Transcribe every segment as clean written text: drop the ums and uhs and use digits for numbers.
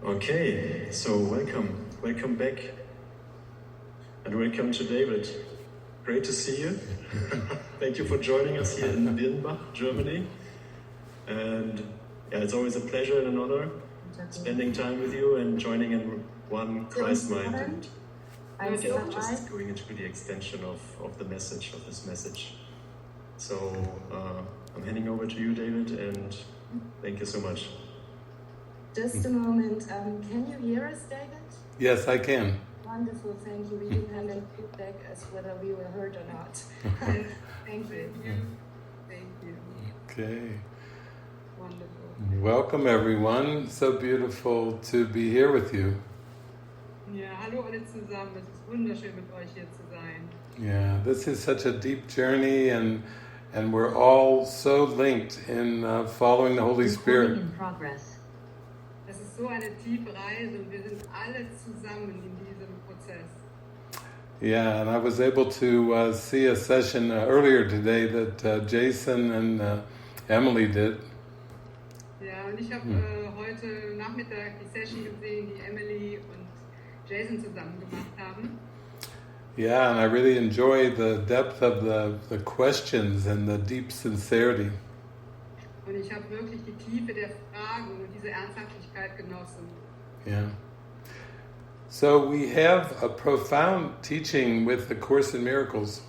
Okay, so welcome back, and welcome to David. Great to see you. Thank you for joining us here in Birnbach, Germany. And yeah, it's always a pleasure and an honor spending time with you and joining in one Christ mind and just going into the extension of the message, of this message. So I'm handing over to you, David, and thank you so much. Just a moment. Can you hear us, David? Yes, I can. Wonderful, thank you. We didn't have any feedback as whether we were heard or not. Thank you. Thank you. Okay. Wonderful. Welcome, everyone. So beautiful to be here with you. Ja, hallo alle zusammen. Es ist wunderschön, mit euch hier zu sein. Yeah, this is such a deep journey, and we're all so linked in following the Holy Spirit. In progress. Es ist so eine tiefe Reise und wir sind alle zusammen in diesem Prozess. Yeah, and I was able to see a session earlier today that Jason and Emily did. Ja, und ich habe heute Nachmittag die Session gesehen, die Emily und Jason zusammen gemacht haben. Yeah, and I really enjoy the depth of the questions and the deep sincerity. Und ich habe wirklich die Tiefe der Fragen und diese Ernsthaftigkeit genossen. Yeah. So we have a profound teaching with the Course in Miracles.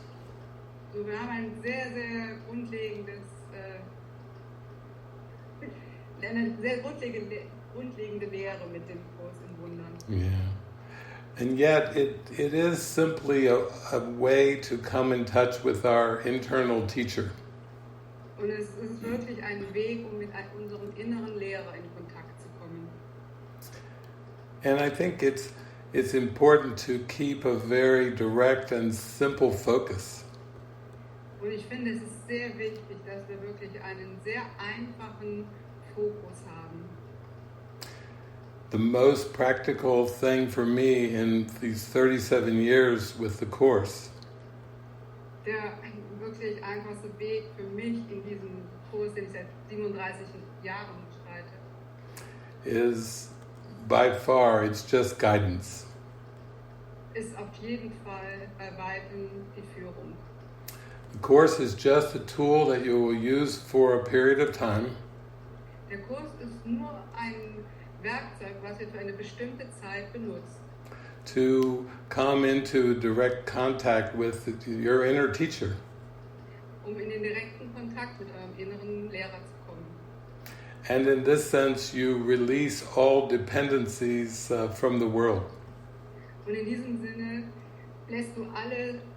So, wir haben ein sehr, sehr grundlegende Lehre mit dem Kurs in Wundern. Yeah. And yet it is simply a way to come in touch with our internal teacher. Und es ist wirklich ein Weg, um mit unserem inneren Lehrer in Kontakt zu kommen. And I think it's important to keep a very direct and simple focus. Und ich finde, es ist sehr wichtig, dass wir wirklich einen sehr einfachen Fokus haben. The most practical thing for me in these 37 years with the Course Der wirklich einfachste Weg für mich in diesem Kurs, den ich seit 37 Jahren bestreite, is by far, it's just guidance. ist auf jeden Fall bei weitem die Führung. The Course is just a tool that you will use for a period of time. Der Kurs ist nur ein Werkzeug, was ihr für eine bestimmte Zeit benutzt. To come into direct contact with your inner teacher. Um in den direkten Kontakt mit eurem inneren Lehrer zu kommen. And in this sense, you release all dependencies from the world. Und in diesem Sinne lässt du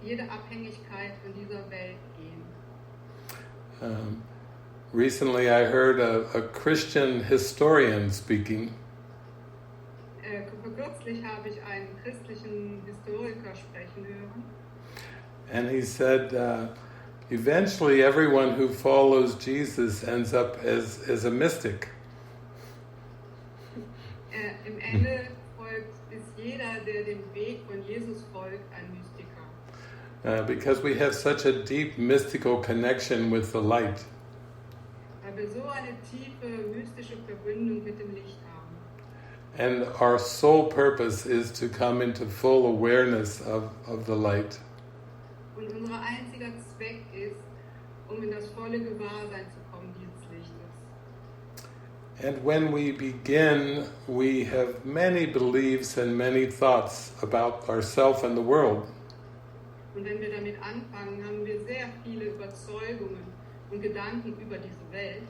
jede Abhängigkeit von dieser Welt gehen. Recently, I heard a Christian historian speaking. Vor kürzlich habe ich einen christlichen Historiker sprechen hören. And he said, eventually everyone who follows Jesus ends up as a mystic. Im Ende ist jeder, der dem Weg von Jesus folgt, ein Mystiker. Because we have such a deep mystical connection with the light. Weil wir so eine tiefe mystische Verbindung mit dem Licht haben. And our sole purpose is to come into full awareness of the light. Und unser einziger Zweck ist, in das volle Gewahrsein zu kommen dieses Lichtes. And when we begin, we have many beliefs and many thoughts about ourselves and the world. Und wenn wir damit anfangen, haben wir sehr viele Überzeugungen und Gedanken über diese Welt.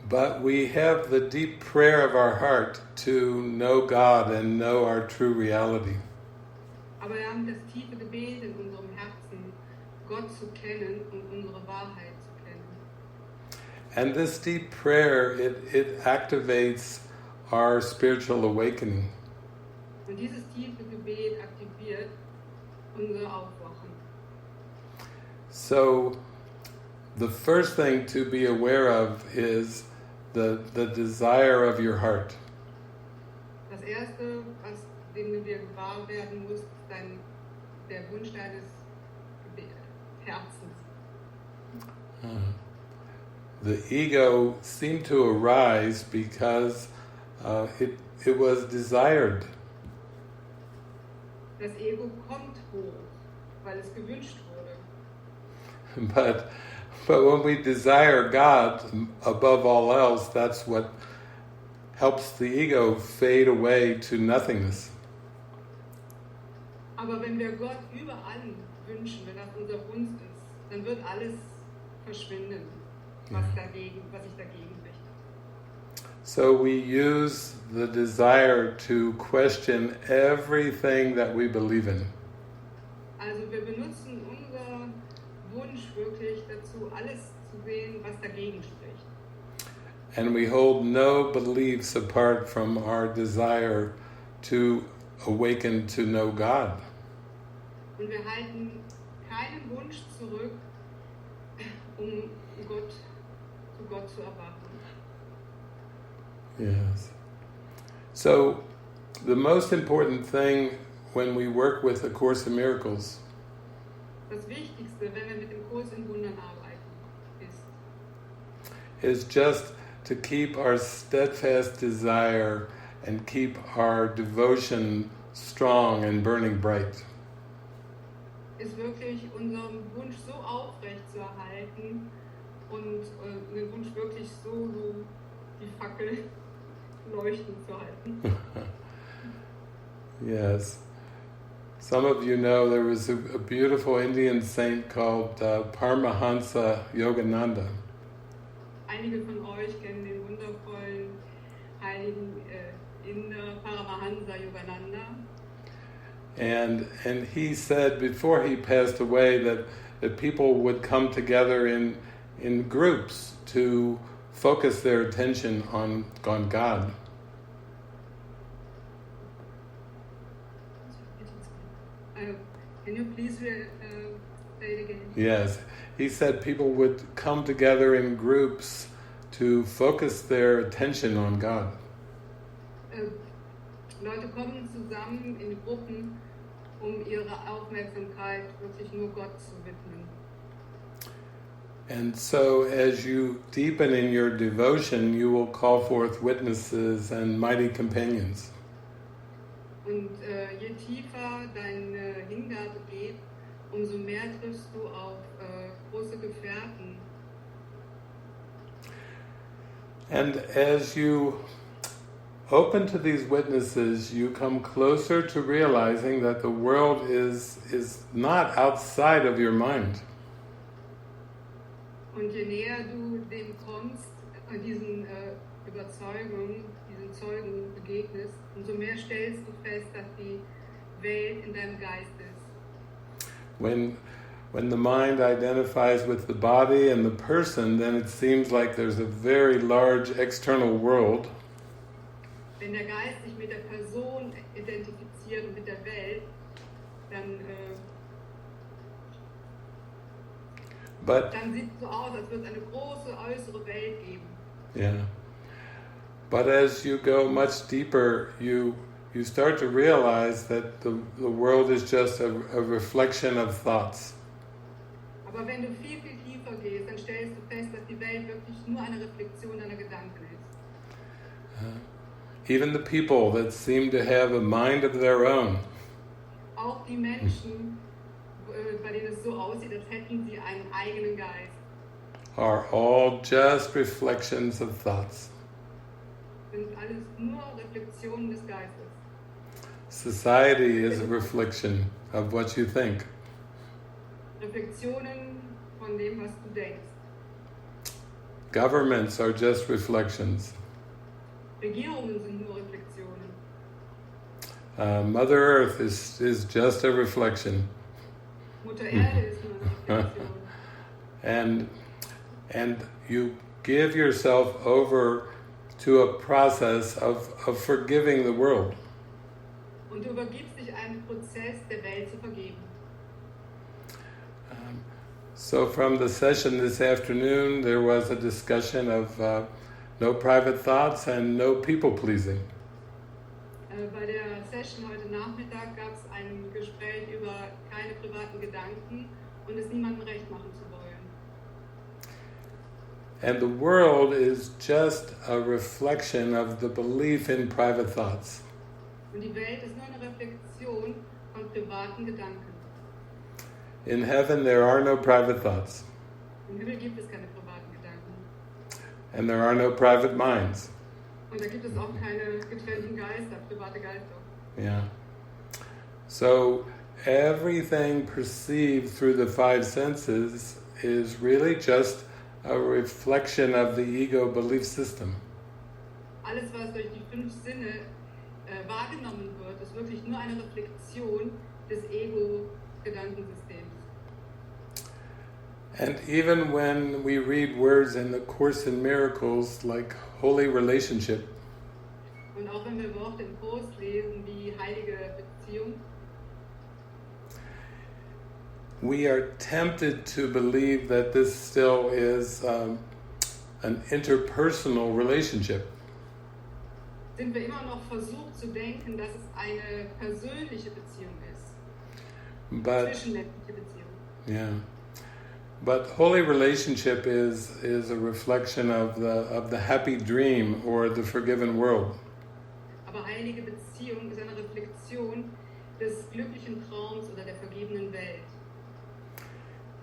But we have the deep prayer of our heart to know God and know our true reality. Aber wir haben das tiefe Gebet in unserem Herzen, Gott zu kennen und unsere Wahrheit zu kennen. And this deep prayer, it activates our spiritual awakening. Und dieses tiefe Gebet aktiviert unser Aufwachen. So, the first thing to be aware of is the desire of your heart. Das erste, dem du dir gewahr werden musst, ist der Wunsch deines Herzens. the ego seemed to arise because it was desired. Das Ego kommt hoch, weil es gewünscht wurde. But when we desire God above all else, that's what helps the ego fade away to nothingness. Aber wenn wir Gott über allem wünschen, wenn das unser Wunsch ist, dann wird alles verschwinden, was sich dagegen richtet. So we use the desire to question everything that we believe in. Also wir benutzen unser Wunsch wirklich dazu, alles zu sehen, was dagegen spricht. And we hold no beliefs apart from our desire to awaken to know God. Und wir halten keinen Wunsch zurück, um zu Gott zu erwarten. Yes. So, the most important thing when we work with A Course in Miracles Das Wichtigste, wenn wir mit dem Kurs in Wundern arbeiten, is just to keep our steadfast desire and keep our devotion strong and burning bright. ist wirklich unseren Wunsch so aufrecht zu erhalten und den Wunsch wirklich so die Fackel leuchten zu halten. Yes. Some of you know there was a beautiful Indian saint called Paramahansa Yogananda. Einige von euch kennen den wundervollen heiligen Inder Paramahansa Yogananda. And he said before he passed away that people would come together in groups to focus their attention on God. Can you please say it again? Yes. He said people would come together in groups to focus their attention on God. Leute kommen zusammen in Gruppen, ihre Aufmerksamkeit wirklich nur Gott zu widmen. And so as you deepen in your devotion, you will call forth witnesses and mighty companions. Und je tiefer deine Hingabe geht, umso mehr triffst du auf große Gefährten. And as you open to these witnesses, you come closer to realizing that the world is not outside of your mind. Und je näher du dem kommst, diesen Überzeugungen, diesen Zeugen begegnest, umso mehr stellst du fest, dass die Welt in deinem Geist ist. When the mind identifies with the body and the person, then it seems like there's a very large external world. Wenn der Geist sich mit der Person identifiziert und mit der Welt, dann sieht es so aus, als würde es eine große äußere Welt geben. Yeah. But as you go much deeper, you start to realize that the world is just a reflection of thoughts. Aber wenn du viel, viel tiefer gehst, dann stellst du fest, dass die Welt wirklich nur eine Reflexion deiner Gedanken ist. Even the people that seem to have a mind of their own. Auch die Menschen, bei denen es so aussieht, als hätten sie einen eigenen Geist. Are all just reflections of thoughts. Sind alles nur Reflexionen des Geistes. Society is a reflection of what you think. Reflexionen von dem, was du denkst. Governments are just reflections. Regierungen sind nur Reflexionen. Mother Earth is just a reflection. Mutter Erde ist nur eine Reflexion. And you give yourself over to a process of forgiving the world. Und du übergibst dich einem Prozess, der Welt zu vergeben. So from the session this afternoon, there was a discussion of no private thoughts and no people-pleasing. Bei der Session heute Nachmittag gab es ein Gespräch über keine privaten Gedanken und es niemandem recht machen zu wollen. And the world is just a reflection of the belief in private thoughts. Und die Welt ist nur eine Reflexion von privaten Gedanken. In heaven there are no private thoughts. Im Himmel gibt es keine privaten Gedanken. And there are no private minds. Und da gibt es auch keine getrennten Geister, private Geister. Yeah. So everything perceived through the five senses is really just a reflection of the ego belief system. Alles, was durch die 5 Sinne wahrgenommen wird, ist wirklich nur eine Reflexion des Ego-Gedankensystems. And even when we read words in the Course in Miracles like holy relationship, Und auch wenn wir Worte im Kurs lesen, wie heilige Beziehung, we are tempted to believe that this still is an interpersonal relationship. sind wir immer noch versucht zu denken, dass es eine persönliche Beziehung ist. Zwischenmenschliche Beziehung. Yeah. But holy relationship is a reflection of the happy dream or the forgiven world. Aber heilige Beziehung ist eine Reflexion des glücklichen Traums oder der vergebenen Welt.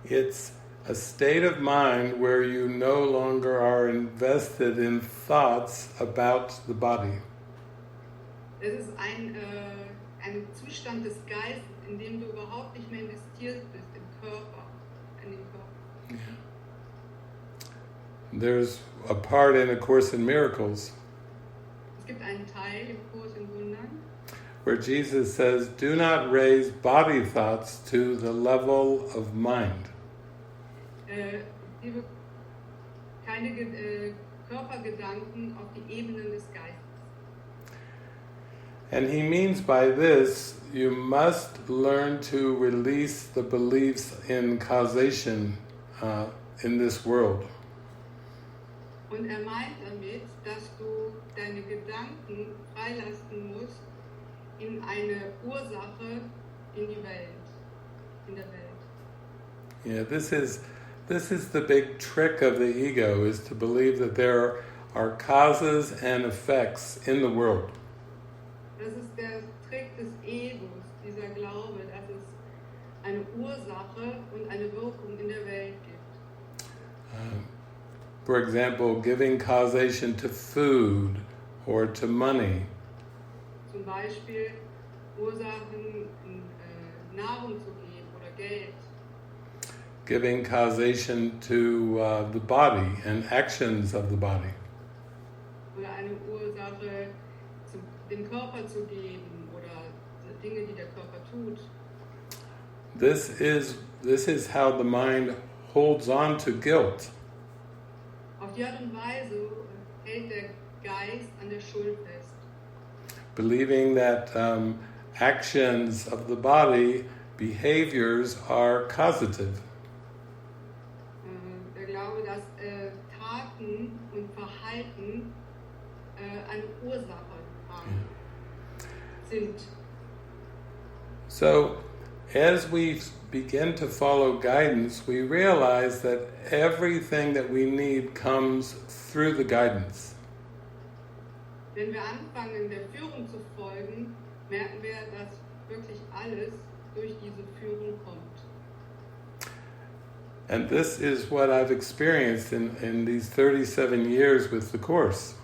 It's a state of mind where you no longer are invested in thoughts about the body. Es ist ein Zustand des Geistes, in dem du überhaupt nicht mehr investiert bist im Körper, in den Körper. There's a part in A Course in Miracles Es gibt einen Teil im Kurs in Wundern, where Jesus says, do not raise body thoughts to the level of mind. Liebe, keine Körpergedanken auf die Ebenen des Geistes. And he means by this, you must learn to release the beliefs in causation in this world. Und meint damit, dass du deine Gedanken freilassen musst in eine Ursache in die Welt, in der Welt. Yeah, this is the big trick of the ego, is to believe that there are causes and effects in the world. Das ist der Trick des Egos, dieser Glaube, dass es eine Ursache und eine Wirkung in der Welt gibt. For example, giving causation to food or to money. Zum Beispiel Ursachen in Nahrung zu geben oder Geld. Giving causation to the body and actions of the body. Oder eine Ursache dem Körper zu geben oder Dinge, die der Körper tut. This is how the mind holds on to guilt. Auf die Art und Weise hält der Geist an der Schuld fest. Believing that actions of the body, behaviors are causative. Der Glaube, dass Taten und Verhalten eine Ursache haben, sind. So, as we begin to follow guidance, we realize that everything that we need comes through the guidance. Wenn wir anfangen, der Führung zu folgen, merken wir, dass wirklich alles durch diese Führung kommt. And this is what I've experienced in these 37 years with the Course.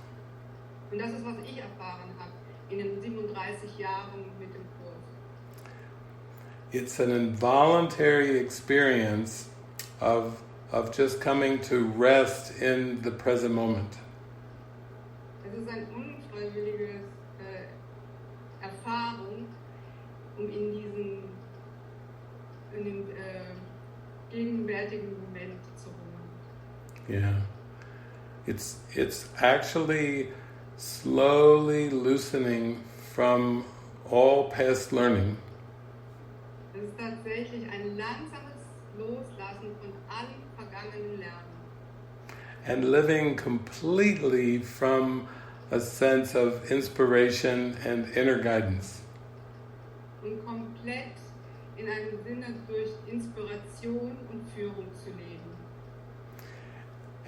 Und das ist, was ich erfahren habe in den 37 Jahren mit dem Kurs. It's an involuntary experience of just coming to rest in the present moment. Es ist eine unfreiwillige Erfahrung, um in den gegenwärtigen Moment zu ruhen. Yeah. It's actually slowly loosening from all past learning. Es ist tatsächlich ein langsames Loslassen von allem vergangenen Lernen. And living completely from a sense of inspiration and inner guidance. Und komplett in einem Sinne durch Inspiration und Führung zu leben.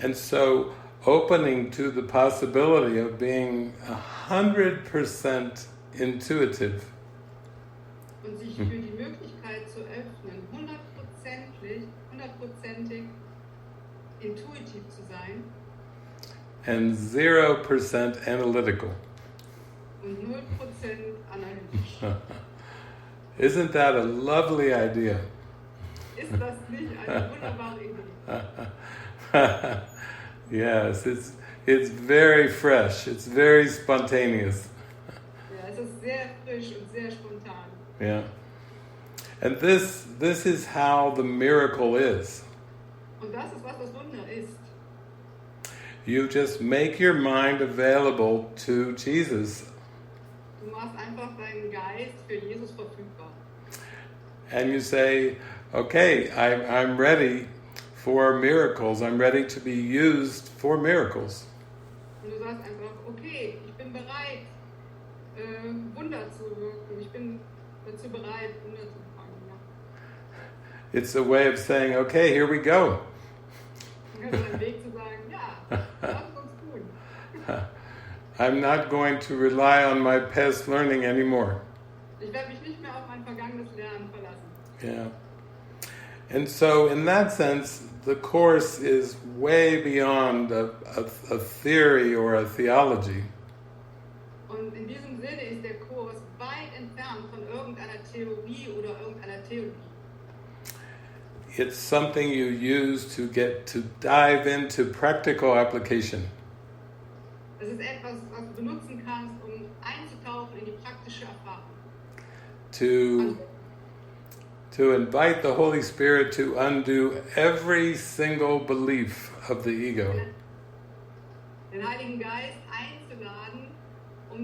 And so opening to the possibility of being 100% intuitive. Und sich für die Möglichkeit zu öffnen, hundertprozentig intuitiv zu sein. And 0% analytical. Und 0% analytisch. Isn't that a lovely idea? Ist das nicht eine wunderbare Idee? Yes, it's very fresh, it's very spontaneous. Ja, es ist sehr frisch und sehr spontan. Yeah. And this is how the miracle is. Und das ist, was das Wunder ist. You just make your mind available to Jesus. Du machst einfach deinen Geist für Jesus verfügbar. And you say, okay, I'm ready for miracles. I'm ready to be used for miracles. Und du sagst einfach, okay, ich bin bereit, Wunder zu wirken. Ich bin dazu bereit, Wunder zu fangen. Ja. It's a way of saying, okay, here we go. Das ist ein Weg zu sagen, ja, lass uns tun. I'm not going to rely on my past learning anymore. Ich werde mich nicht mehr auf mein vergangenes Lernen verlassen. Yeah. And so in that sense, the Course is way beyond a theory or a theology. Und in diesem Sinne ist der Kurs weit entfernt von irgendeiner Theorie oder irgendeiner Theologie. It's something you use to get to dive into practical application. Es ist etwas, was du benutzen kannst, um einzutauchen in die praktische Erfahrung. To invite the Holy Spirit to undo every single belief of the ego. Den Heiligen Geist einzuladen,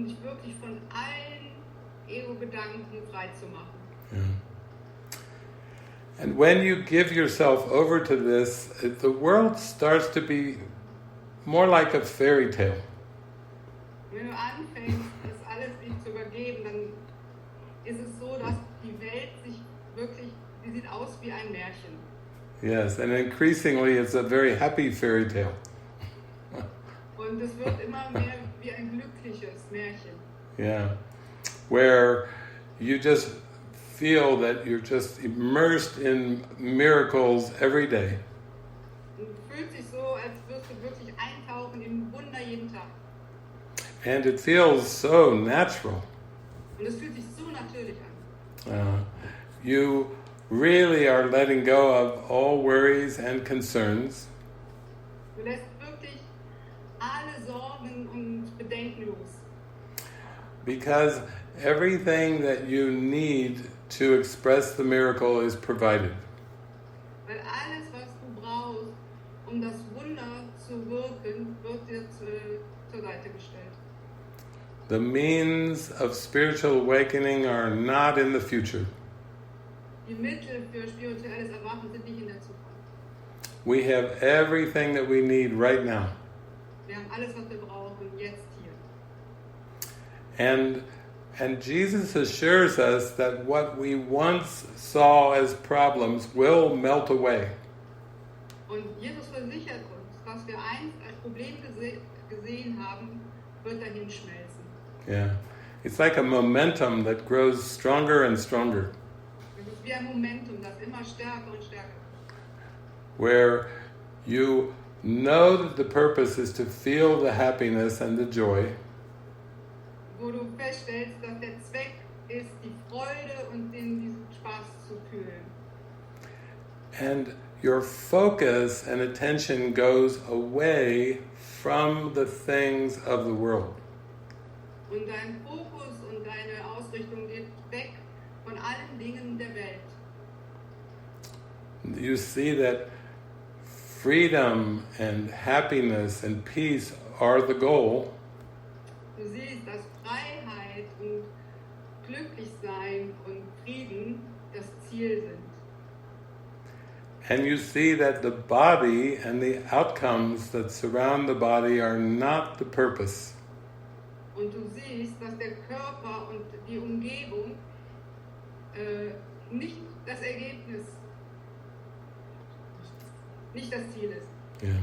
dich wirklich von allen Ego-Gedanken frei zu machen. Yeah. And when you give yourself over to this, the world starts to be more like a fairy tale. Wenn du anfängst, das alles ihm zu übergeben, dann ist es so, dass die Welt sich wirklich, die sieht aus wie ein Märchen. Yes, and increasingly it's a very happy fairy tale. Und es wird immer mehr wie ein glückliches Märchen. Yeah, where you just feel that you're just immersed in miracles every day. Und es fühlt sich so, als würdest du wirklich eintauchen in Wunder jeden Tag. And it feels so natural. Und es fühlt sich so natürlich an. You really are letting go of all worries and concerns. Du lässt wirklich alle Sorgen und Bedenken los. Because everything that you need to express the miracle is provided. Weil alles, was du brauchst, das Wunder zu wirken, wird dir zur Seite gestellt. The means of spiritual awakening are not in the future. Die Mittel für spirituelles Erwachen sind nicht in der Zukunft. We have everything that we need right now. Wir haben alles, was wir brauchen, jetzt hier. And Jesus assures us that what we once saw as problems will melt away. Und Jesus versichert uns, was wir einst als Problem gesehen haben, wird dahin schmelzen. Yeah. It's like a momentum that grows stronger and stronger. Es ist wie ein Momentum, das immer stärker und stärker wird. Where you know that the purpose is to feel the happiness and the joy. Wo du feststellst, dass der Zweck ist, die Freude und diesen Spaß zu fühlen. And your focus and attention goes away from the things of the world. Und dein Fokus und deine Ausrichtung geht weg von allen Dingen der Welt. You see that freedom and happiness and peace are the goal. Du siehst, dass Freiheit und Glücklichsein und Frieden das Ziel sind. And you see that the body and the outcomes that surround the body are not the purpose. Und du siehst, dass der Körper und die Umgebung nicht das Ergebnis, nicht das Ziel ist. Yeah.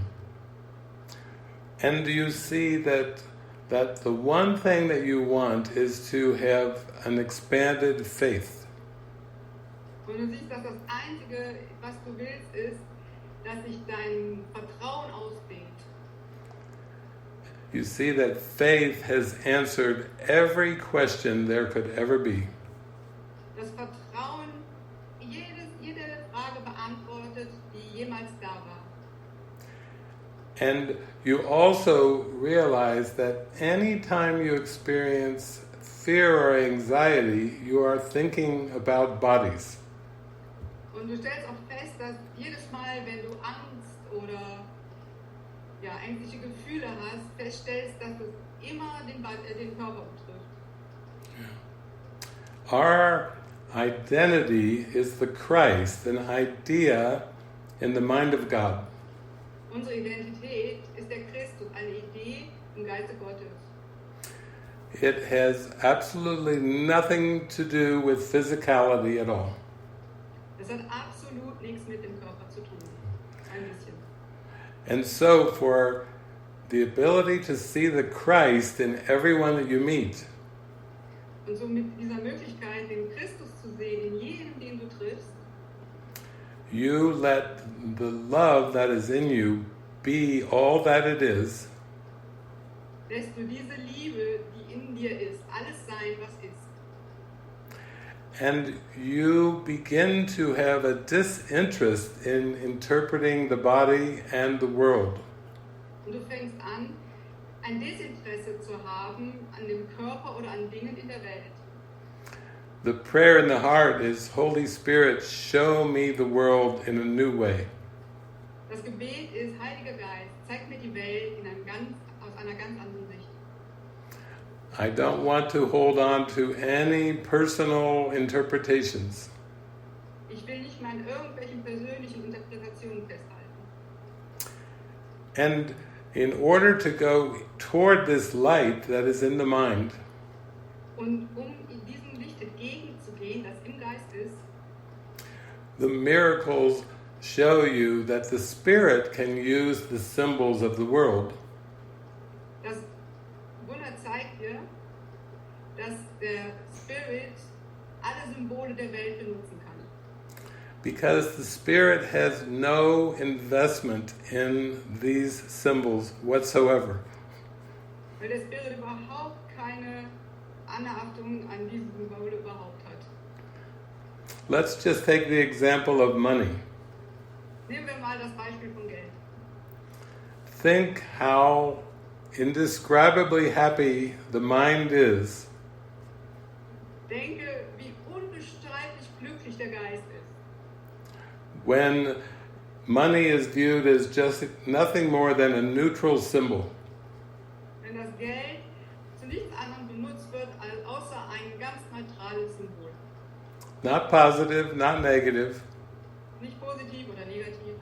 And you see that the one thing that you want is to have an expanded faith. Und du siehst, dass das Einzige, was du willst, ist, dass sich dein Vertrauen ausdehnt. You see that faith has answered every question there could ever be. Das Vertrauen jede Frage beantwortet, die jemals da war. And you also realize that any time you experience fear or anxiety, you are thinking about bodies. Und du stellst auch fest, dass jedes Mal, wenn du Angst oder ängstliche Gefühle hast, feststellst, dass es immer den Körper betrifft. Our identity is the Christ, an idea in the mind of God. Unsere Identität ist der Christus, eine Idee im Geiste Gottes. It has absolutely nothing to do with physicality at all. Das hat absolut nichts mit dem Körper zu tun. Ein bisschen. And so for the ability to see the Christ in everyone that you meet, Und so mit dieser Möglichkeit, den Christus zu sehen, in jedem, den du triffst, you let the love that is in you be all that it is, lässt du diese Liebe, die in dir ist, alles sein, was ist. and you begin to have a disinterest in interpreting the body and the world. Und du fängst an, ein Desinteresse zu haben an dem Körper oder an Dingen in der Welt. The prayer in the heart is, Holy Spirit, show me the world in a new way. Das Gebet ist, Heiliger Geist, zeig mir die Welt aus einer ganz anderen Sicht. I don't want to hold on to any personal interpretations. Ich will nicht mehr an irgendwelchen persönlichen Interpretationen festhalten. And in order to go toward this light that is in the mind, Und in diesem Licht entgegenzugehen, das im Geist ist, the miracles show you that the Spirit can use the symbols of the world das Wunder zeigt dir, dass der Spirit alle Symbole der Welt benutzen kann. because the Spirit has no investment in these symbols whatsoever. Weil der Spirit überhaupt keine Anhaftung an diese Symbole überhaupt hat. Let's just take the example of money. Nehmen wir mal das Beispiel von Geld. Think how indescribably happy the mind is Denke, wie unbestreitlich glücklich der Geist ist, when money is viewed as just nothing more than a neutral symbol. wenn das Geld zu nichts anderem benutzt wird, als außer ein ganz neutrales Symbol. Not positive, not negative, Nicht positiv oder negativ,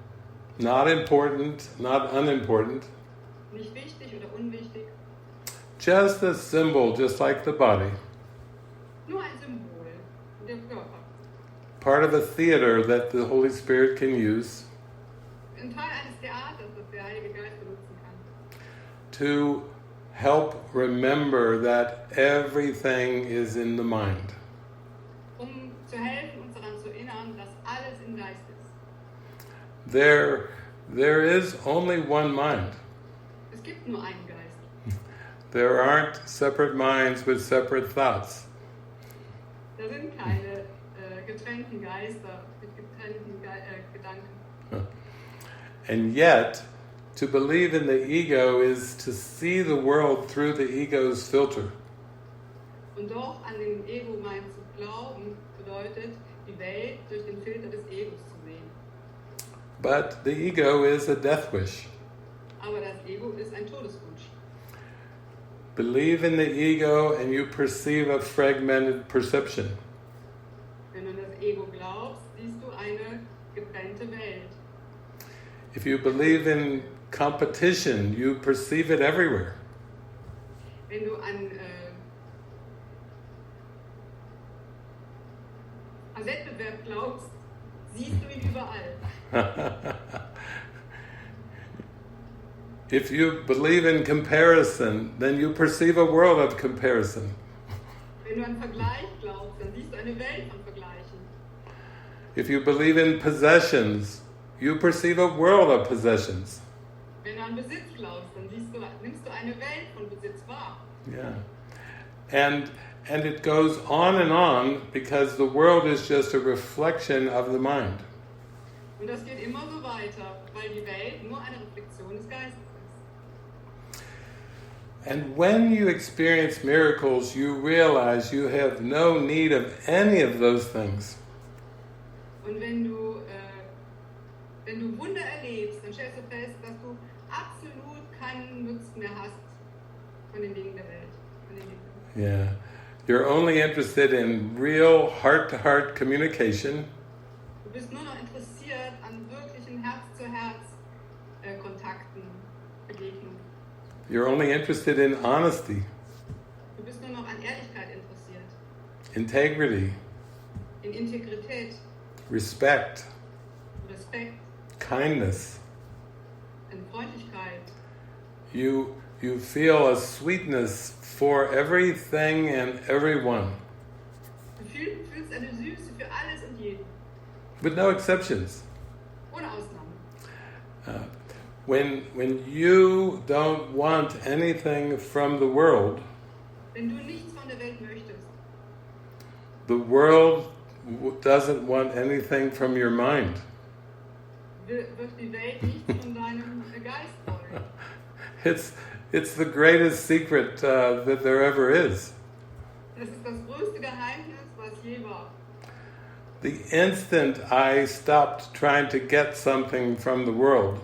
not important, not unimportant. nicht wichtig oder unwichtig. Just a symbol, just like the body. Nur ein Symbol, der Körper. Part of a theater that the Holy Spirit can use Ein Teil eines Theaters, das der Heilige Geist benutzen kann. to help remember that everything is in the mind. Um zu helfen, uns daran zu erinnern, dass alles im Geist ist. There is only one mind. Es gibt nur einen Geist. There aren't separate minds with separate thoughts. Da sind keine getrennten Geister mit getrennten Gedanken. And yet, to believe in the ego is to see the world through the ego's filter. Und doch an den Ego-Mind zu glauben, bedeutet, die Welt durch den Filter des Egos zu sehen. But the ego is a death wish. Aber das Ego ist ein Todeswunsch. Believe in the ego and you perceive a fragmented perception. Wenn du an das Ego glaubst, siehst du eine getrennte Welt. If you believe in competition, you perceive it everywhere. Wenn du an Wettbewerb glaubst, siehst du ihn überall. If you believe in comparison, then you perceive a world of comparison. Wenn du an Vergleich glaubst, dann siehst du eine Welt von Vergleichen. If you believe in possessions, you perceive a world of possessions. Wenn du an Besitz glaubst, dann nimmst du eine Welt von Besitz wahr. Yeah. And it goes on because the world is just a reflection of the mind. Und das geht immer so weiter, weil die Welt nur eine Reflexion des Geistes ist. And when you experience miracles, you realize you have no need of any of those things. Und wenn du Wunder erlebst, dann stellst du fest, dass du absolut keinen Nutzen mehr hast von den Dingen der Welt. Von den Dingen. Yeah. You're only interested in real heart-to-heart communication. Du bist nur noch interessiert an wirklichen Herz-zu-Herz-Kontakten, Begegnungen. You're only interested in honesty, Du bist nur noch an Ehrlichkeit interessiert, integrity, in Integrität, respect, Respekt, kindness. in Freundlichkeit. You feel a sweetness for everything and everyone, Du fühlst eine Süße für alles und jeden, with no exceptions. ohne Ausnahme. When you don't want anything from the world, Wenn du nichts von der Welt möchtest, the world doesn't want anything from your mind. wird die Welt nichts von deinem Geist wollen. It's the greatest secret that there ever is. Das ist das größte Geheimnis, was je war. The instant I stopped trying to get something from the world,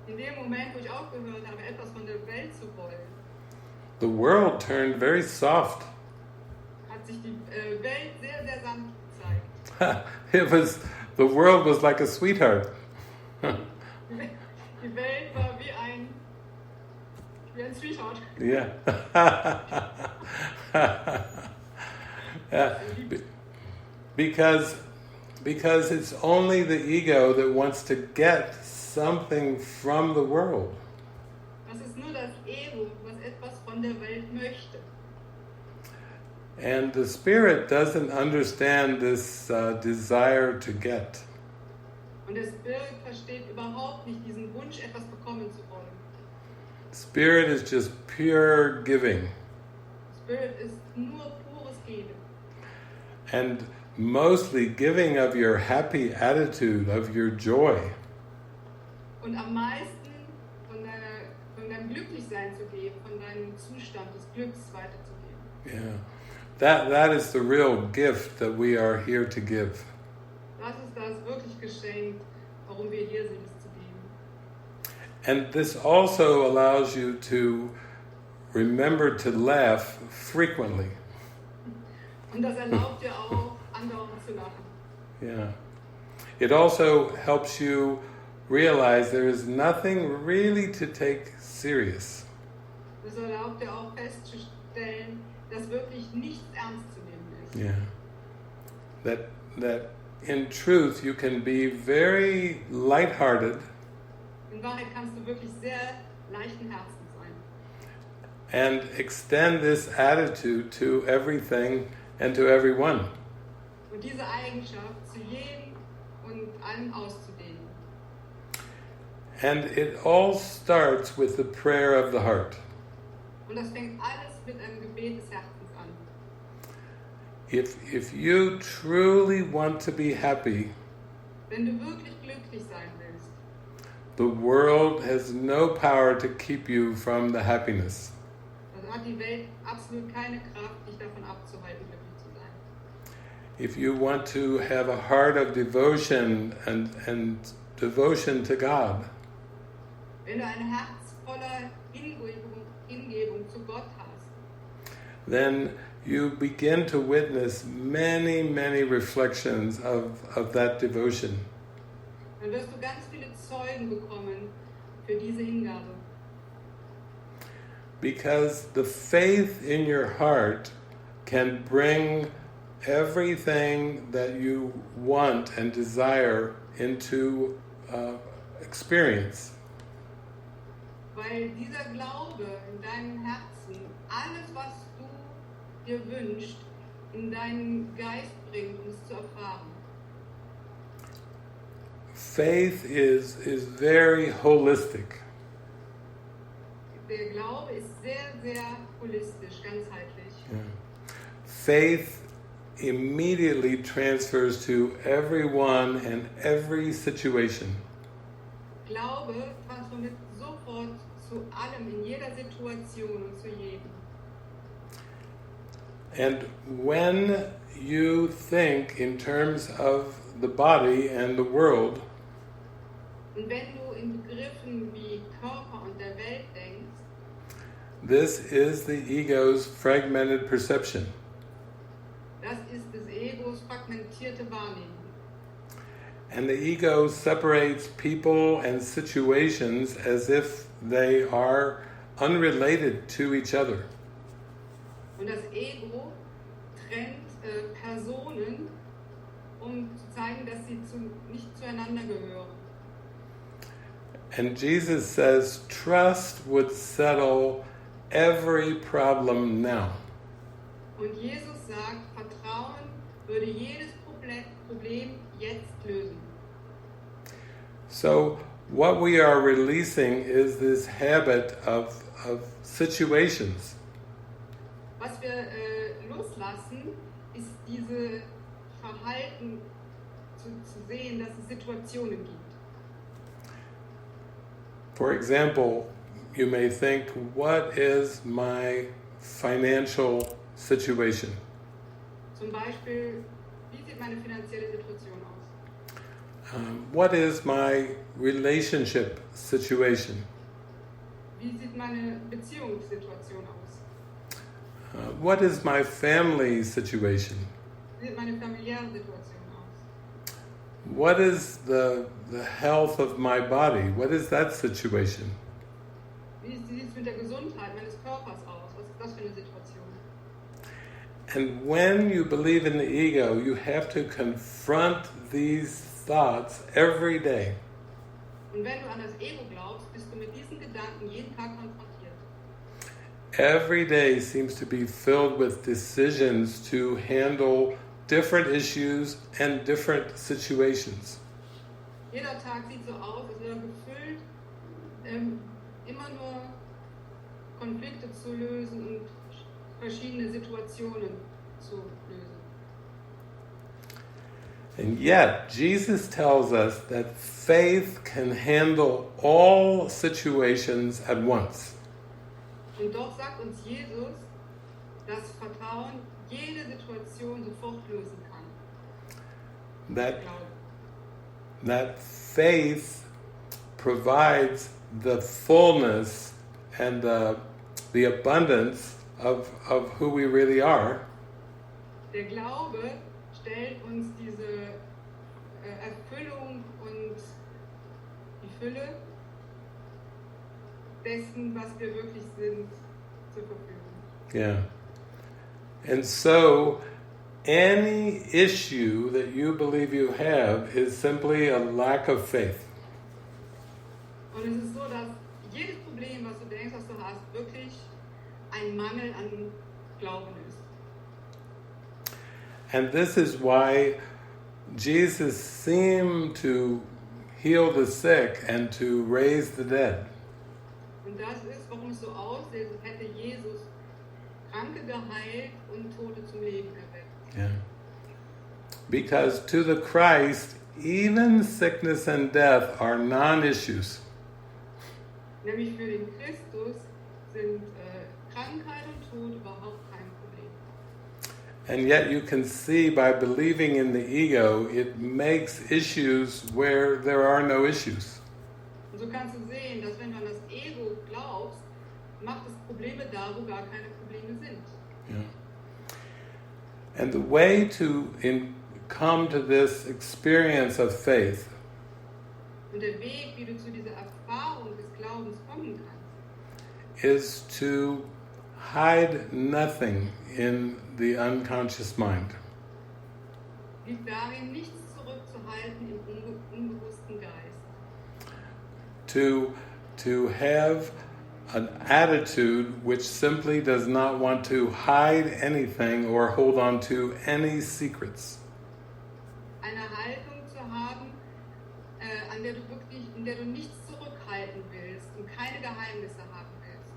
In dem Moment, wo ich aufgehört habe, etwas von der Welt zu wollen, the world turned very soft. hat sich die Welt sehr, sehr sanft gezeigt. The world was like a sweetheart. Die Welt war wie ein Sweetheart. Yeah. Yeah. Because it's only the ego that wants to get something from the world. Das ist nur das Ego, was etwas von der Welt möchte. And the spirit doesn't understand this desire to get. Und der Spirit versteht überhaupt nicht diesen Wunsch, etwas bekommen zu wollen. Spirit is just pure giving. Spirit ist nur pures Geben. And mostly giving of your happy attitude, of your joy. Und am meisten von deinem Glücklichsein zu geben, von deinem Zustand des Glücks weiterzugeben. Yeah. That is the real gift that we are here to give. Das ist das wirklich Geschenk, warum wir hier sind, es zu geben. And this also allows you to remember to laugh frequently. Und das erlaubt dir auch, andauernd zu lachen. Yeah. It also helps you realize there is nothing really to take serious. Das erlaubt dir auch festzustellen, dass wirklich nichts ernst zu nehmen ist. Yeah. That in truth you can be very lighthearted In Wahrheit kannst du wirklich sehr leichten Herzens sein. and extend this attitude to everything and to everyone. Und diese Eigenschaft zu jedem und allem auszudehnen. And it all starts with the prayer of the heart. Und das fängt alles mit einem Gebet des Herzens an. If you truly want to be happy, Wenn du wirklich glücklich sein willst, the world has no power to keep you from the happiness. dann hat die Welt absolut keine Kraft, dich davon abzuhalten, glücklich zu sein. If you want to have a heart of devotion and devotion to God, Wenn du ein Herz voller Hingebung zu Gott hast, then you begin to witness many, many reflections of that devotion. dann wirst du ganz viele Zeugen bekommen für diese Hingabe. Because the faith in your heart can bring everything that you want and desire into experience. Weil dieser Glaube in deinem Herzen alles, was du dir wünschst, in deinen Geist bringt, um es zu erfahren. Faith is very holistic. Der Glaube ist sehr, sehr holistisch, ganzheitlich. Yeah. Faith immediately transfers to everyone and every situation. Glaube transformiert sofort zu allem, in jeder Situation und zu jedem. And when you think in terms of the body and the world, Und wenn du in Begriffen wie Körper und der Welt denkst, this is the ego's fragmented perception. das ist des Egos fragmentierte Wahrnehmung. And the ego separates people and situations as if they are unrelated to each other. Und das Ego trennt Personen, um zu zeigen, dass sie nicht zueinander gehören. And Jesus says, trust would settle every problem now. Und Jesus sagt, Vertrauen würde jedes Problem jetzt lösen. So what we are releasing is this habit of situations. Was wir loslassen, ist diese Verhalten zu sehen, dass es Situationen gibt. For example, you may think, what is my financial situation? Zum Beispiel, wie sieht meine finanzielle Situation aus? What is my relationship situation? Wie sieht meine Beziehungssituation aus? What is my family situation? Wie sieht meine familiäre Situation aus? What is the health of my body? What is that situation? Wie sieht es mit der Gesundheit meines Körpers aus? Was ist das für eine Situation? And when you believe in the ego, you have to confront these thoughts every day. Und wenn du an das Ego glaubst, bist du mit diesen Gedanken jeden Tag konfrontiert. Every day seems to be filled with decisions to handle different issues and different situations. Jeder Tag sieht so aus, als wäre er gefüllt, immer nur Konflikte zu lösen und verschiedene Situationen zu lösen. And yet, Jesus tells us that faith can handle all situations at once. Und doch sagt uns Jesus, dass Vertrauen jede Situation sofort lösen kann. That faith provides the fullness and the abundance of who we really are. Der Glaube stellt uns diese Erfüllung und die Fülle dessen, was wir wirklich sind, zur Verfügung. Yeah. And so, any issue that you believe you have is simply a lack of faith. Und es ist so, dass jedes Problem, was du denkst, was du hast, wirklich ein Mangel an Glauben ist. And this is why Jesus seemed to heal the sick and to raise the dead. Und das ist, warum es so aussieht, als hätte Jesus Kranke geheilt und Tote zum Leben erweckt. Yeah. Because to the Christ, even sickness and death are non-issues. Nämlich für den Christus sind Krankheit und Tod überhaupt kein Problem. And yet you can see by believing in the ego, it makes issues where there are no issues. Und so kannst du sehen, dass wenn du an das Ego glaubst, macht es Probleme da, wo gar keine Probleme sind. Yeah. And the way to come to this experience of faith Und der Weg, wie du zu dieser Erfahrung des Glaubens kommen kannst, is to hide nothing in the unconscious mind. liegt darin, nichts zurückzuhalten im unbewussten Geist. To to have an attitude which simply does not want to hide anything or hold on to any secrets. Eine Haltung zu haben, in der du nichts zurückhalten willst und keine Geheimnisse haben willst.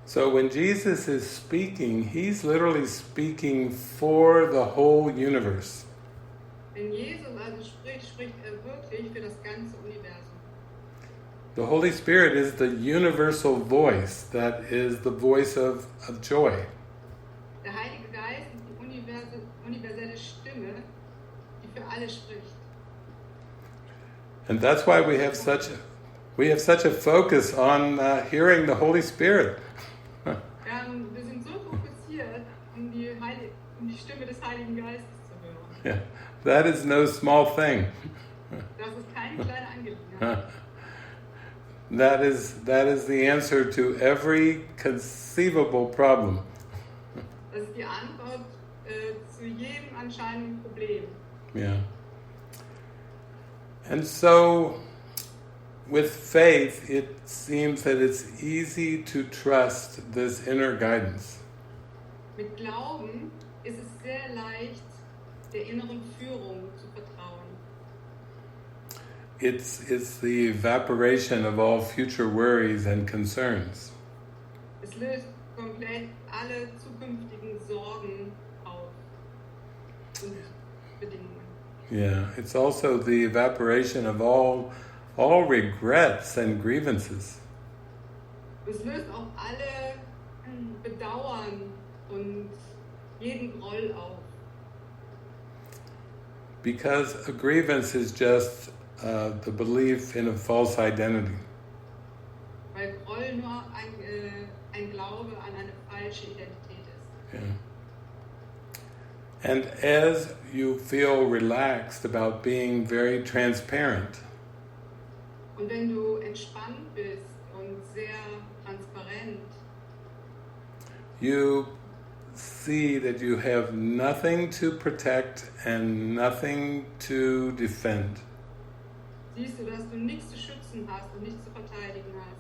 So when Jesus is speaking, he's literally speaking for the whole universe. Wenn Jesus also spricht, spricht er wirklich für das ganze Universum. The Holy Spirit is the universal voice that is the voice of joy. Der Heilige Geist ist die universelle Stimme, die für alle spricht. And that's why we have such a focus on hearing the Holy Spirit. Wir sind so fokussiert, um die Stimme des Heiligen Geistes zu hören. Yeah, that is no small thing. Das ist keine kleine Angelegenheit. That is the answer to every conceivable problem. Das ist die Antwort zu jedem anscheinenden Problem. Yeah. And so, with faith, it seems that it's easy to trust this inner guidance. Mit Glauben ist es sehr leicht, der inneren Führung zu vertrauen. It's the evaporation of all future worries and concerns. Es löst komplett alle zukünftigen Sorgen auf und Bedingungen. Yeah, it's also the evaporation of all regrets and grievances. Es löst auch alle Bedauern und jeden Groll auf. Because a grievance is just the belief in a false identity. Weil Groll nur ein Glaube an eine falsche Identität ist. Yeah. And as you feel relaxed about being very transparent, Und wenn du entspannt bist und sehr transparent, you see that you have nothing to protect and nothing to defend. siehst du, dass du nichts zu schützen hast und nichts zu verteidigen hast.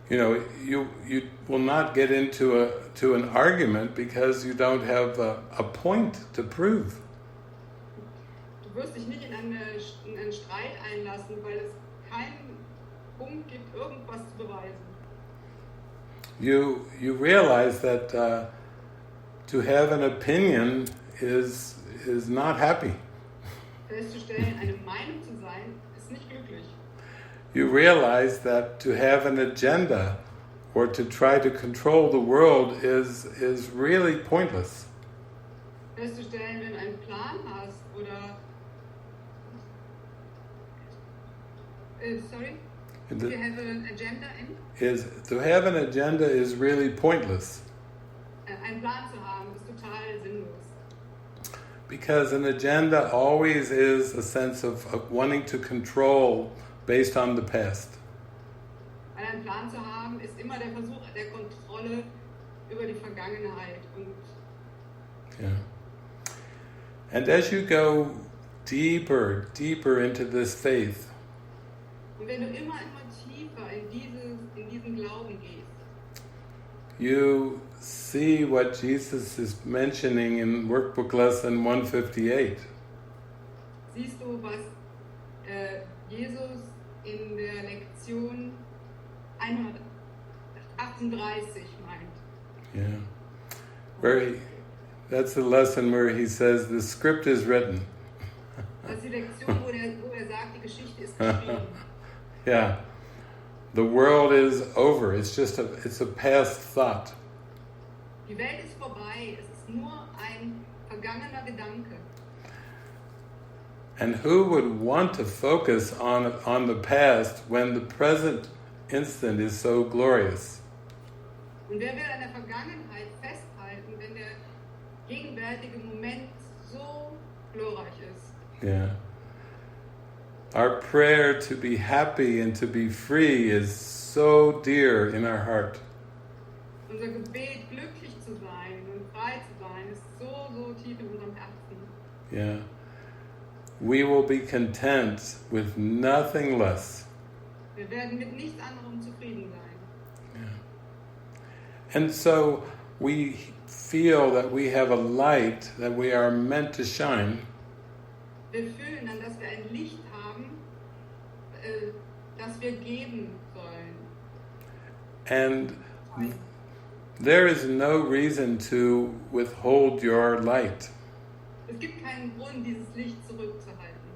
You know, you will not get into an argument because you don't have a point to prove. Du wirst dich nicht in einen Streit einlassen, weil es keinen Punkt gibt, irgendwas zu beweisen. You realize that to have an opinion is not happy. Festzustellen, eine Meinung zu sein, ist nicht glücklich. You realize that to have an agenda or to try to control the world is really pointless. Festzustellen, wenn du einen Plan hast oder sorry? Do you have an agenda To have an agenda is really pointless. Einen Plan zu haben, ist total sinnlos. Because an agenda always is a sense of wanting to control based on the past. Weil einen Plan zu haben, ist immer der Versuch der Kontrolle über die Vergangenheit. Und Yeah. And as you go deeper into this faith, wenn du immer tiefer in diesen Glauben gehst, you see what Jesus is mentioning in Workbook Lesson 158. siehst du, was Jesus in der Lektion 138 meint. Yeah. That's the lesson where he says the script is written. Das ist die Lektion, wo er sagt, die Geschichte ist geschrieben. Yeah. The world is over. It's a past thought. Die Welt ist vorbei. Es ist nur ein vergangener Gedanke. And who would want to focus on the past when the present instant is so glorious? Und wer will an der Vergangenheit festhalten, wenn der gegenwärtige Moment so glorreich ist? Yeah. Our prayer to be happy and to be free is so dear in our heart. Unser Gebet, glücklich zu sein und frei zu sein, ist so tief in unserem Herzen. Yeah. we will be content with nothing less. Wir werden mit nichts anderem zufrieden sein. And so we feel that we have a light that we are meant to shine. Wir fühlen dann, dass wir ein Licht haben, das wir geben sollen. And there is no reason to withhold your light. Es gibt keinen Grund, dieses Licht zurückzuhalten.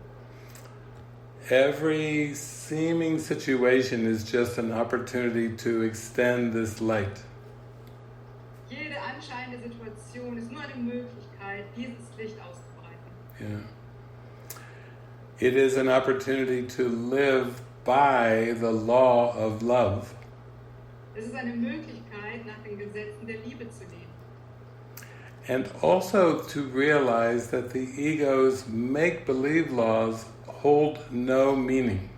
Every seeming situation is just an opportunity to extend this light. Jede anscheinende Situation ist nur eine Möglichkeit, dieses Licht auszubreiten. Yeah. It is an opportunity to live by the law of love. Es ist eine Möglichkeit, nach den Gesetzen der Liebe zu leben. And also to realize that the ego's make-believe laws hold no meaning.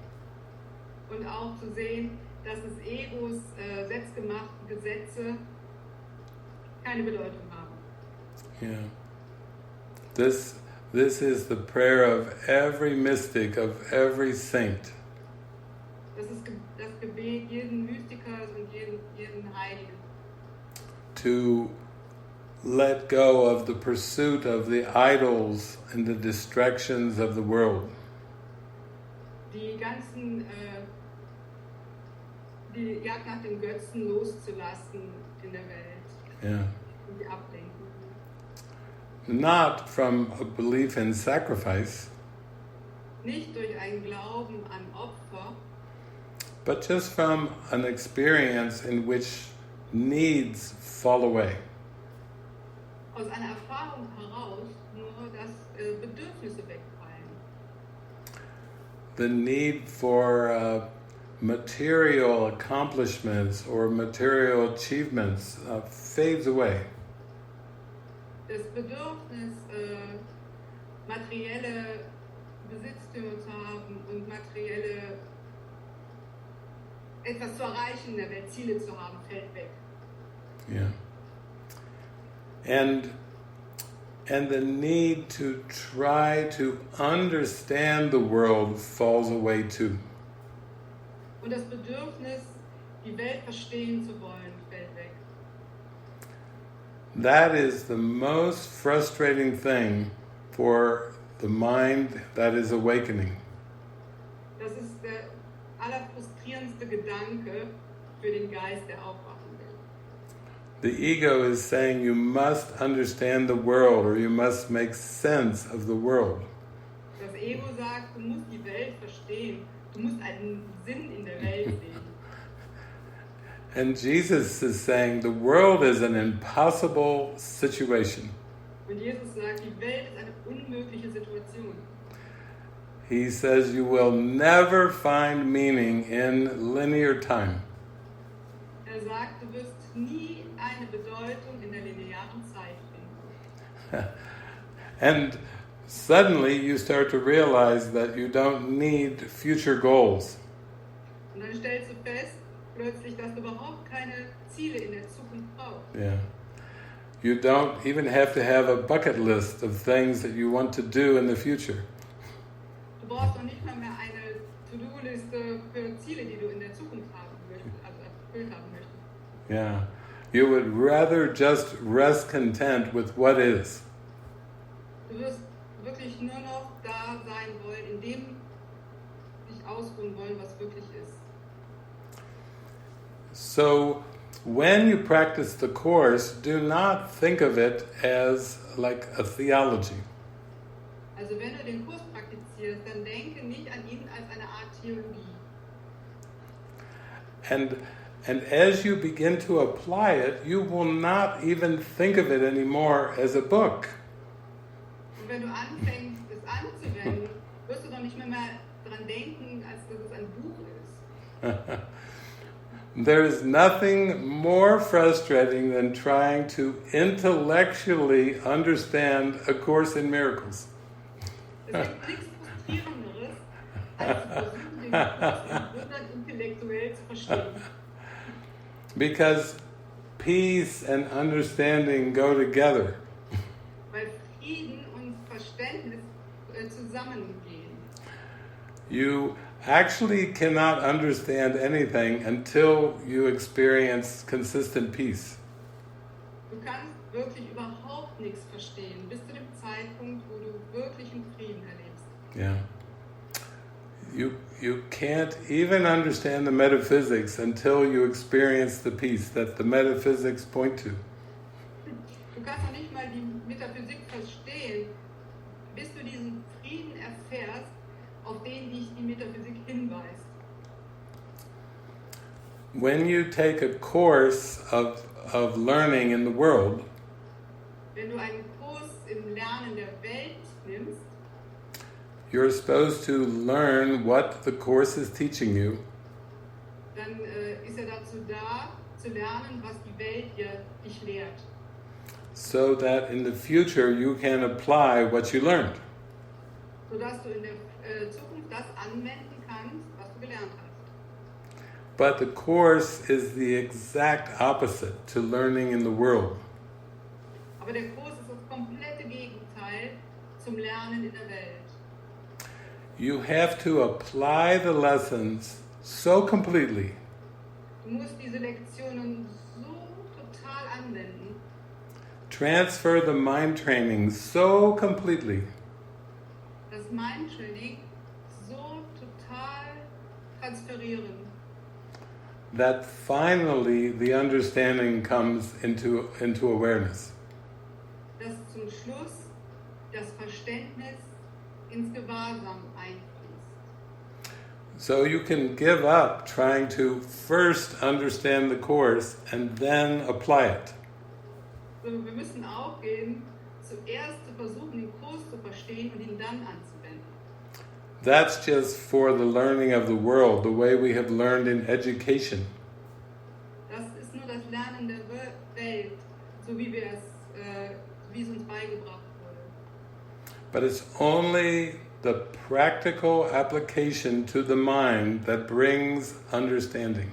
Und auch zu sehen, dass des Egos selbstgemachte Gesetze keine Bedeutung haben. Yeah. This is the prayer of every mystic, of every saint. Das ist das Gebet jeden Mystikers und jeden Heiligen. To let go of the pursuit of the idols and the distractions of the world. Die ganzen, die Jagd nach den Götzen loszulassen in der Welt. Yeah. Und die ablenken. Not from a belief in sacrifice, Nicht durch einen Glauben an Opfer, but just from an experience in which needs fall away. aus einer Erfahrung heraus, nur dass Bedürfnisse wegfallen. The need for material accomplishments or material achievements fades away. Das Bedürfnis, materielle Besitztümer zu haben und materielle etwas zu erreichen in der Welt, Ziele zu haben, fällt weg. Yeah. And the need to try to understand the world falls away too. Und das Bedürfnis, die Welt verstehen zu wollen, fällt weg. That is the most frustrating thing for the mind that is awakening. Das ist der allerfrustrierendste Gedanke für den Geist, der aufwachen will. The ego is saying you must understand the world or you must make sense of the world. Das Ego sagt, du musst die Welt verstehen, du musst einen Sinn in der Welt sehen. And Jesus is saying the world is an impossible situation. Und Jesus sagt, die Welt ist eine unmögliche Situation. He says you will never find meaning in linear time. Sagt, du wirst nie eine Bedeutung in der linearen Zeit finden. And suddenly you start to realize that you don't need future goals. Und dann stellst du fest, plötzlich, dass du überhaupt keine Ziele in der Zukunft brauchst. Yeah. You don't even have to have a bucket list of things that you want to do in the future. Du brauchst noch nicht mal mehr eine To-Do-Liste für Ziele, die du in der Zukunft haben möchtest, also erfüllt haben möchtest. Yeah. You would rather just rest content with what is. Du wirst wirklich nur noch da sein wollen, in dem dich ausruhen wollen, was wirklich ist. So, when you practice the Course, do not think of it as like a theology. Also wenn du den Kurs praktizierst, dann denke nicht an ihn als eine Art Theologie. And as you begin to apply it, you will not even think of it anymore as a book. Und wenn du anfängst, es anzuwenden, wirst du doch nicht mehr daran denken, als dass es ein Buch ist. There is nothing more frustrating than trying to intellectually understand A Course in Miracles. Es gibt nichts Frustrierenderes, als zu versuchen, den Kurs intellektuell zu verstehen. Because peace and understanding go together. Weil Frieden und Verständnis zusammengehen. You actually cannot understand anything until you experience consistent peace. Du kannst wirklich überhaupt nichts verstehen, bis zu dem Zeitpunkt, wo du wirklichen Frieden erlebst. Yeah. You can't even understand the metaphysics until you experience the peace that the metaphysics point to. Du kannst noch nicht mal die Metaphysik verstehen, bis du diesen Frieden erfährst, auf den dich die Metaphysik hinweist. When you take a course of learning in the world, Wenn du einen Kurs im Lernen der Welt nimmst, you're supposed to learn what the course is teaching you, dann ist er dazu da, zu lernen, was die Welt dich lehrt. so that in the future you can apply what you learned. Sodass du in der Zukunft das anwenden kannst, was du gelernt hast. But the course is the exact opposite to learning in the world. Aber der Kurs ist das komplette Gegenteil zum Lernen in der Welt. You have to apply the lessons so completely Du musst diese Lektionen so total anwenden, transfer the mind training so completely das Mindtraining so total transferieren, that finally the understanding comes into awareness. dass zum Schluss das Verständnis ins Gewahrsam einfließt. So you can give up trying to first understand the course and then apply it. So, wir müssen aufgeben, zuerst zu versuchen, den Kurs zu verstehen und ihn dann anzuwenden. That's just for the learning of the world, the way we have learned in education. Das ist nur das Lernen der Welt, so wie wie es uns beigebracht wurde. But it's only the practical application to the mind that brings understanding.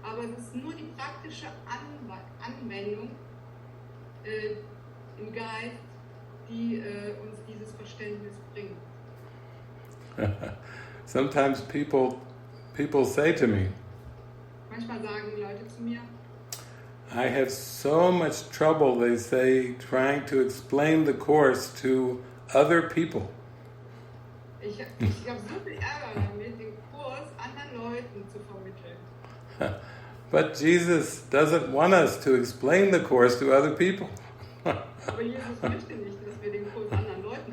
Aber es ist nur die praktische Anwendung im Geist, die uns dieses Verständnis bringt. Sometimes people say to me, Manchmal sagen die Leute zu mir, I have so much trouble, they say, trying to explain the course to other people. ich habe so viel Ärger damit, den Kurs anderen Leuten zu vermitteln. But Jesus doesn't want us to explain the course to other people. Aber Jesus möchte nicht, dass wir den Kurs anderen Leuten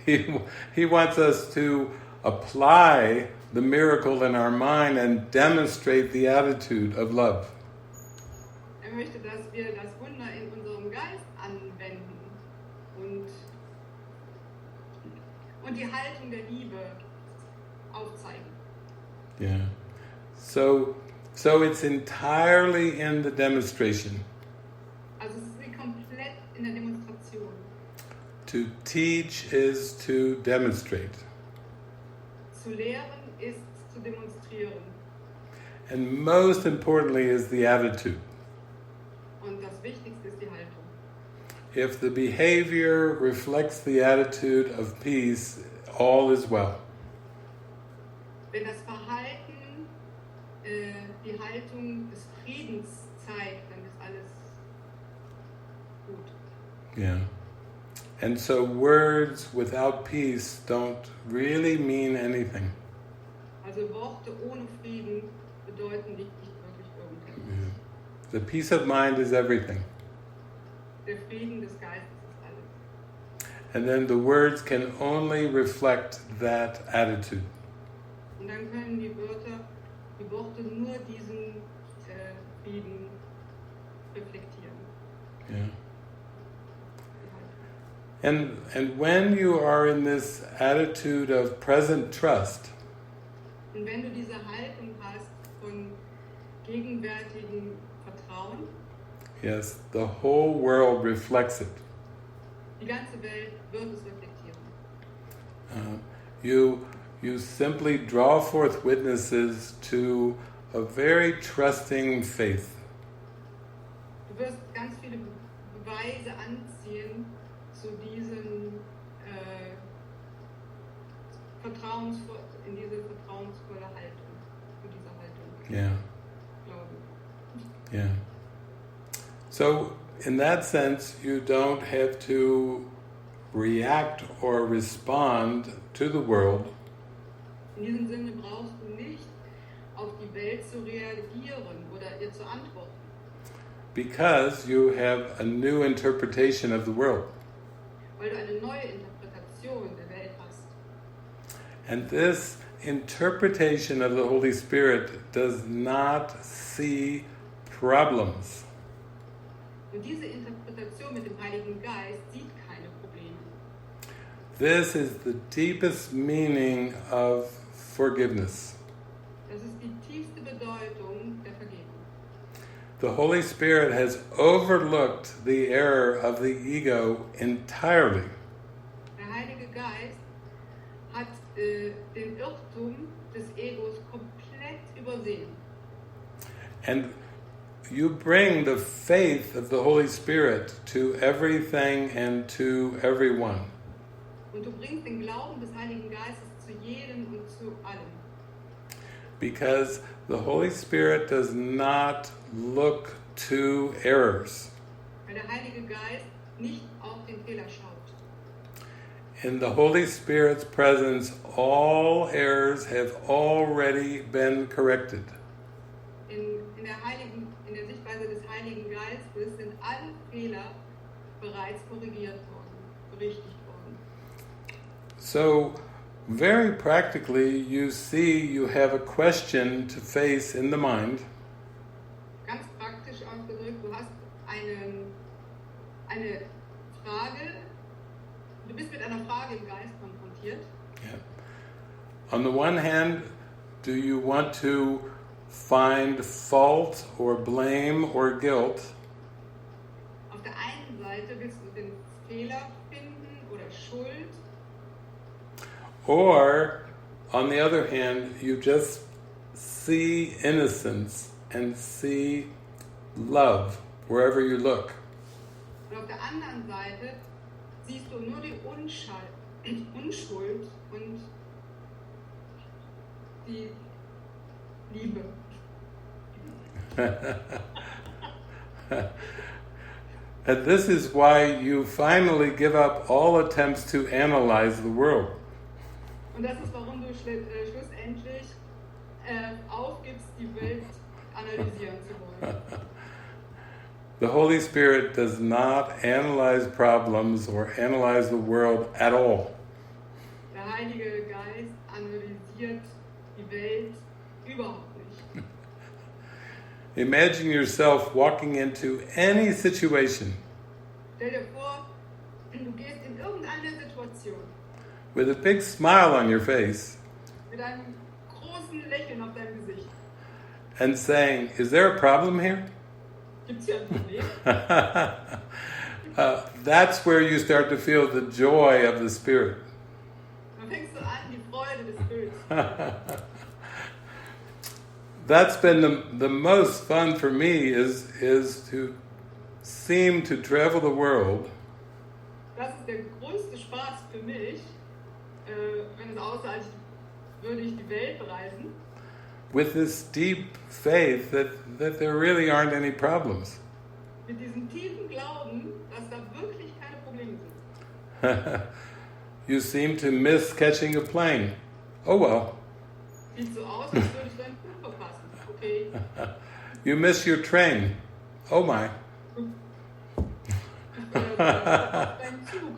erklären. He wants us to apply the miracle in our mind and demonstrate the attitude of love. Er möchte, dass wir das Wunder in unserem Geist anwenden und die Haltung der Liebe aufzeigen. Yeah. So it's entirely in the demonstration. Also es ist komplett in der Demonstration. To teach is to demonstrate. Zu lehren ist zu demonstrieren. And most importantly is the attitude. Und das Wichtigste ist die Haltung. If the behavior reflects the attitude of peace, all is well. Wenn das Verhalten die Haltung des Friedens zeigt, dann ist alles gut. Yeah. And so words without peace don't really mean anything. Also Worte ohne Frieden bedeuten nicht wirklich irgendetwas. Yeah. The peace of mind is everything. Der Frieden des Geistes ist alles. And then the words can only reflect that attitude. Und dann können die Worte nur diesen Frieden reflektieren. Yeah. And when you are in this attitude of present trust, Und wenn du diese Haltung hast von gegenwärtigem Vertrauen, yes, the whole world reflects it. die ganze Welt wird es reflektieren. You simply draw forth witnesses to a very trusting faith. Du wirst ganz viele Beweise anziehen zu diesem in diese vertrauensvolle Haltung, zu dieser Haltung. Yeah. Glaube. Yeah. So, in that sense, you don't have to react or respond to the world. In diesem Sinne brauchst du nicht auf die Welt zu reagieren oder ihr zu antworten. Because you have a new interpretation of the world. Weil du eine neue Interpretation der Welt hast. And this interpretation of the Holy Spirit does not see problems. Und diese Interpretation mit dem Heiligen Geist sieht keine Probleme. This is the deepest meaning of forgiveness. Das ist die tiefste Bedeutung der Vergebung. The Holy Spirit has overlooked the error of the ego entirely. Der Heilige Geist hat den Irrtum des Egos komplett übersehen. And you bring the faith of the Holy Spirit to everything and to everyone. Und du bringst den Glauben des Heiligen Geistes zu jedem und zu allem. Because the Holy Spirit does not look to errors. Weil der Heilige Geist nicht auf den Fehler schaut. In the Holy Spirit's presence, all errors have already been corrected. In der Sichtweise des Heiligen Geistes sind alle Fehler bereits korrigiert worden, berichtigt worden. So, very practically, you see you have a question to face in the mind. Ganz praktisch ausgedrückt, du hast eine Frage, du bist mit einer Frage im Geist konfrontiert. Yeah. On the one hand, do you want to find fault or blame or guilt? Auf der einen Seite willst du den Fehler finden oder Schuld. Or, on the other hand, you just see innocence and see love wherever you look. Und auf der anderen Seite siehst du nur die Unschuld und die Liebe. And this is why you finally give up all attempts to analyze the world. Und das ist, warum du schlussendlich aufgibst, die Welt analysieren zu wollen. The Holy Spirit does not analyze problems or analyze the world at all. Der Heilige Geist analysiert die Welt überhaupt nicht. Imagine yourself walking into any situation Stell dir vor, du gehst in irgendeine Situation with a big smile on your face mit einem großen Lächeln auf deinem Gesicht. and saying, "Is there a problem here?" Gibt's hier ein Problem? That's where you start to feel the joy of the Spirit. Dann fängst du an, die Freude des Spirits. That's been the most fun for me is to seem to travel the world Das ist der größte Spaß für mich, wenn es aussah, als würde ich die Welt bereisen, with this deep faith that there really aren't any problems. mit diesem tiefen Glauben, dass da wirklich keine Probleme sind. You seem to miss catching a plane. Oh well. Sieht so aus, als würdest du einen Flug verpassen. Okay. You miss your train. Oh my. Dein Zug.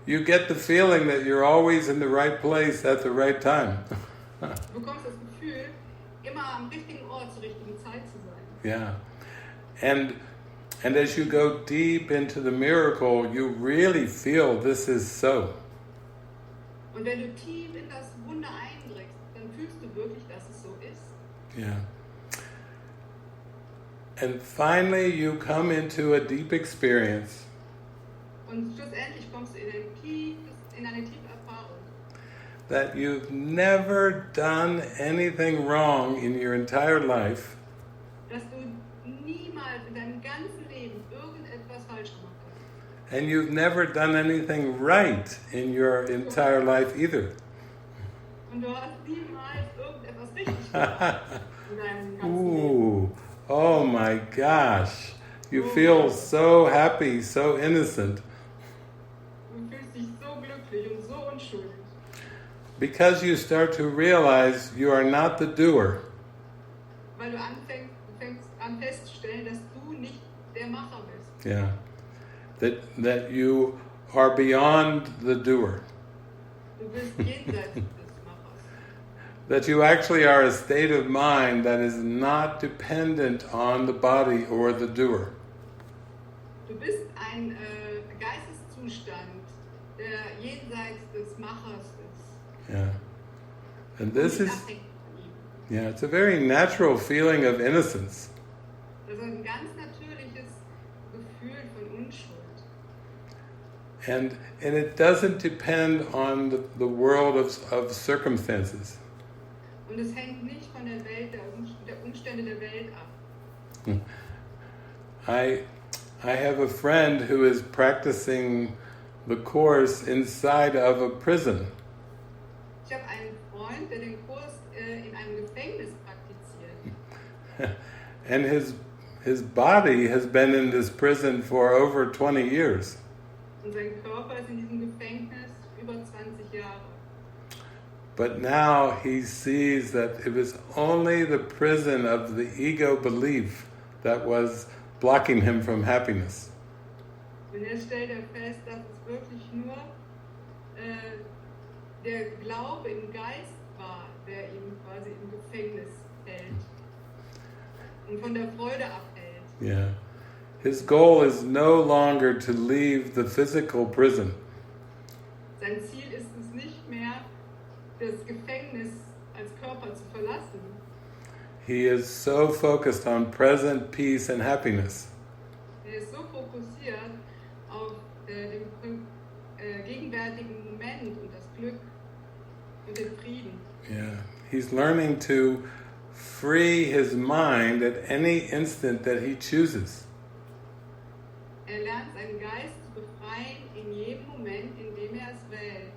You get the feeling that you're always in the right place at the right time. Du bekommst das Gefühl, immer am richtigen Ort zur richtigen Zeit zu sein. Yeah. And as you go deep into the miracle, you really feel this is so. Und wenn du tief in das Wunder eindringst, dann fühlst du wirklich, dass es so ist. Yeah. And finally you come into a deep experience Und schlussendlich kommst du in eine tiefe Erfahrung, that you've never done anything wrong in your entire life, dass du niemals in deinem ganzen Leben irgendetwas falsch gemacht hast. And you've never done anything right in your entire life either. Und du hast niemals irgendetwas richtig gemacht in deinem ganzen Leben. Ooh, oh my gosh. You feel so happy, so innocent. Du fühlst dich so glücklich und so unschuldig. Because you start to realize you are not the doer. Weil du fängst an festzustellen, dass du nicht der Macher bist. Yeah. That you are beyond the doer. Du bist jenseits des Machers. That you actually are a state of mind that is not dependent on the body or the doer. Du bist ein Geisteszustand, der jenseits des Machers ist. Yeah. And this Nicht is, abhängig von ihm. yeah, it's a very natural feeling of innocence. Das ist ein ganz natürliches Gefühl von Unschuld. And it doesn't depend on the world of circumstances. Und es hängt nicht von der Welt, der Umstände der Welt ab. I have a friend who is practicing the Course inside of a prison. Ich habe einen Freund, der den Kurs in einem Gefängnis praktiziert. And his body has been in this prison for over 20 years. Und sein Körper ist in diesem Gefängnis über 20 Jahre. But now he sees that it was only the prison of the ego belief that was blocking him from happiness. Und stellt fest, dass es wirklich nur der Glaube im Geist war, der ihn quasi im Gefängnis hält und von der Freude abhält. Yeah. His goal is no longer to leave the physical prison. Sein Ziel ist es nicht mehr, das Gefängnis als Körper zu verlassen. He is so focused on present peace and happiness. Ist so fokussiert auf den gegenwärtigen Moment und das Glück und den Frieden. Yeah. He's learning to free his mind at any instant that he chooses. Lernt seinen Geist zu befreien in jedem Moment, in dem es wählt.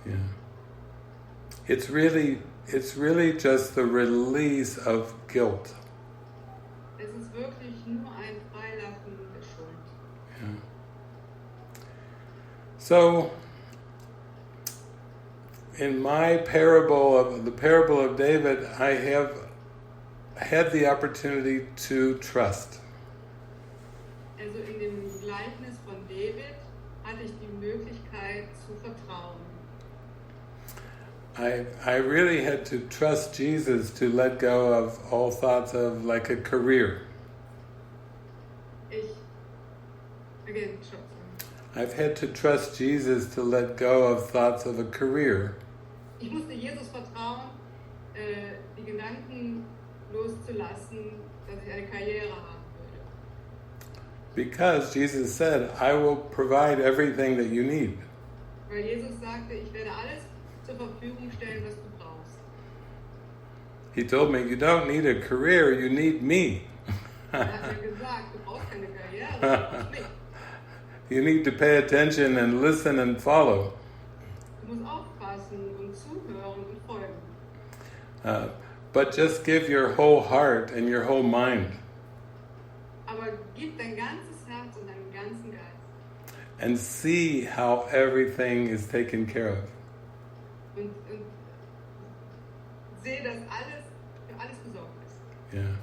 Yeah. It's really just the release of guilt. Es ist wirklich nur ein Freilassen der Schuld. Yeah. So, in my the parable of David, I have had the opportunity to trust. Also in dem Gleichnis von David hatte ich die Möglichkeit zu vertrauen. I really had to trust Jesus to let go of all thoughts of like a career. I've had to trust Jesus to let go of thoughts of a career. Ich musste Jesus vertrauen, die Gedanken loszulassen, dass ich eine Karriere haben würde. Because Jesus said, I will provide everything that you need. Weil Jesus sagte, ich werde alles zur Verfügung stellen, was du brauchst. He told me, you don't need a career, you need me. Er hat mir gesagt, du brauchst keine Karriere, du brauchst mich. You need to pay attention and listen and follow. Du musst aufpassen und zuhören und folgen. But just give your whole heart and your whole mind. Aber gib dein ganzes Herz und deinen ganzen Geist. And see how everything is taken care of. Und sehe, dass für alles besorgt ist. Yeah.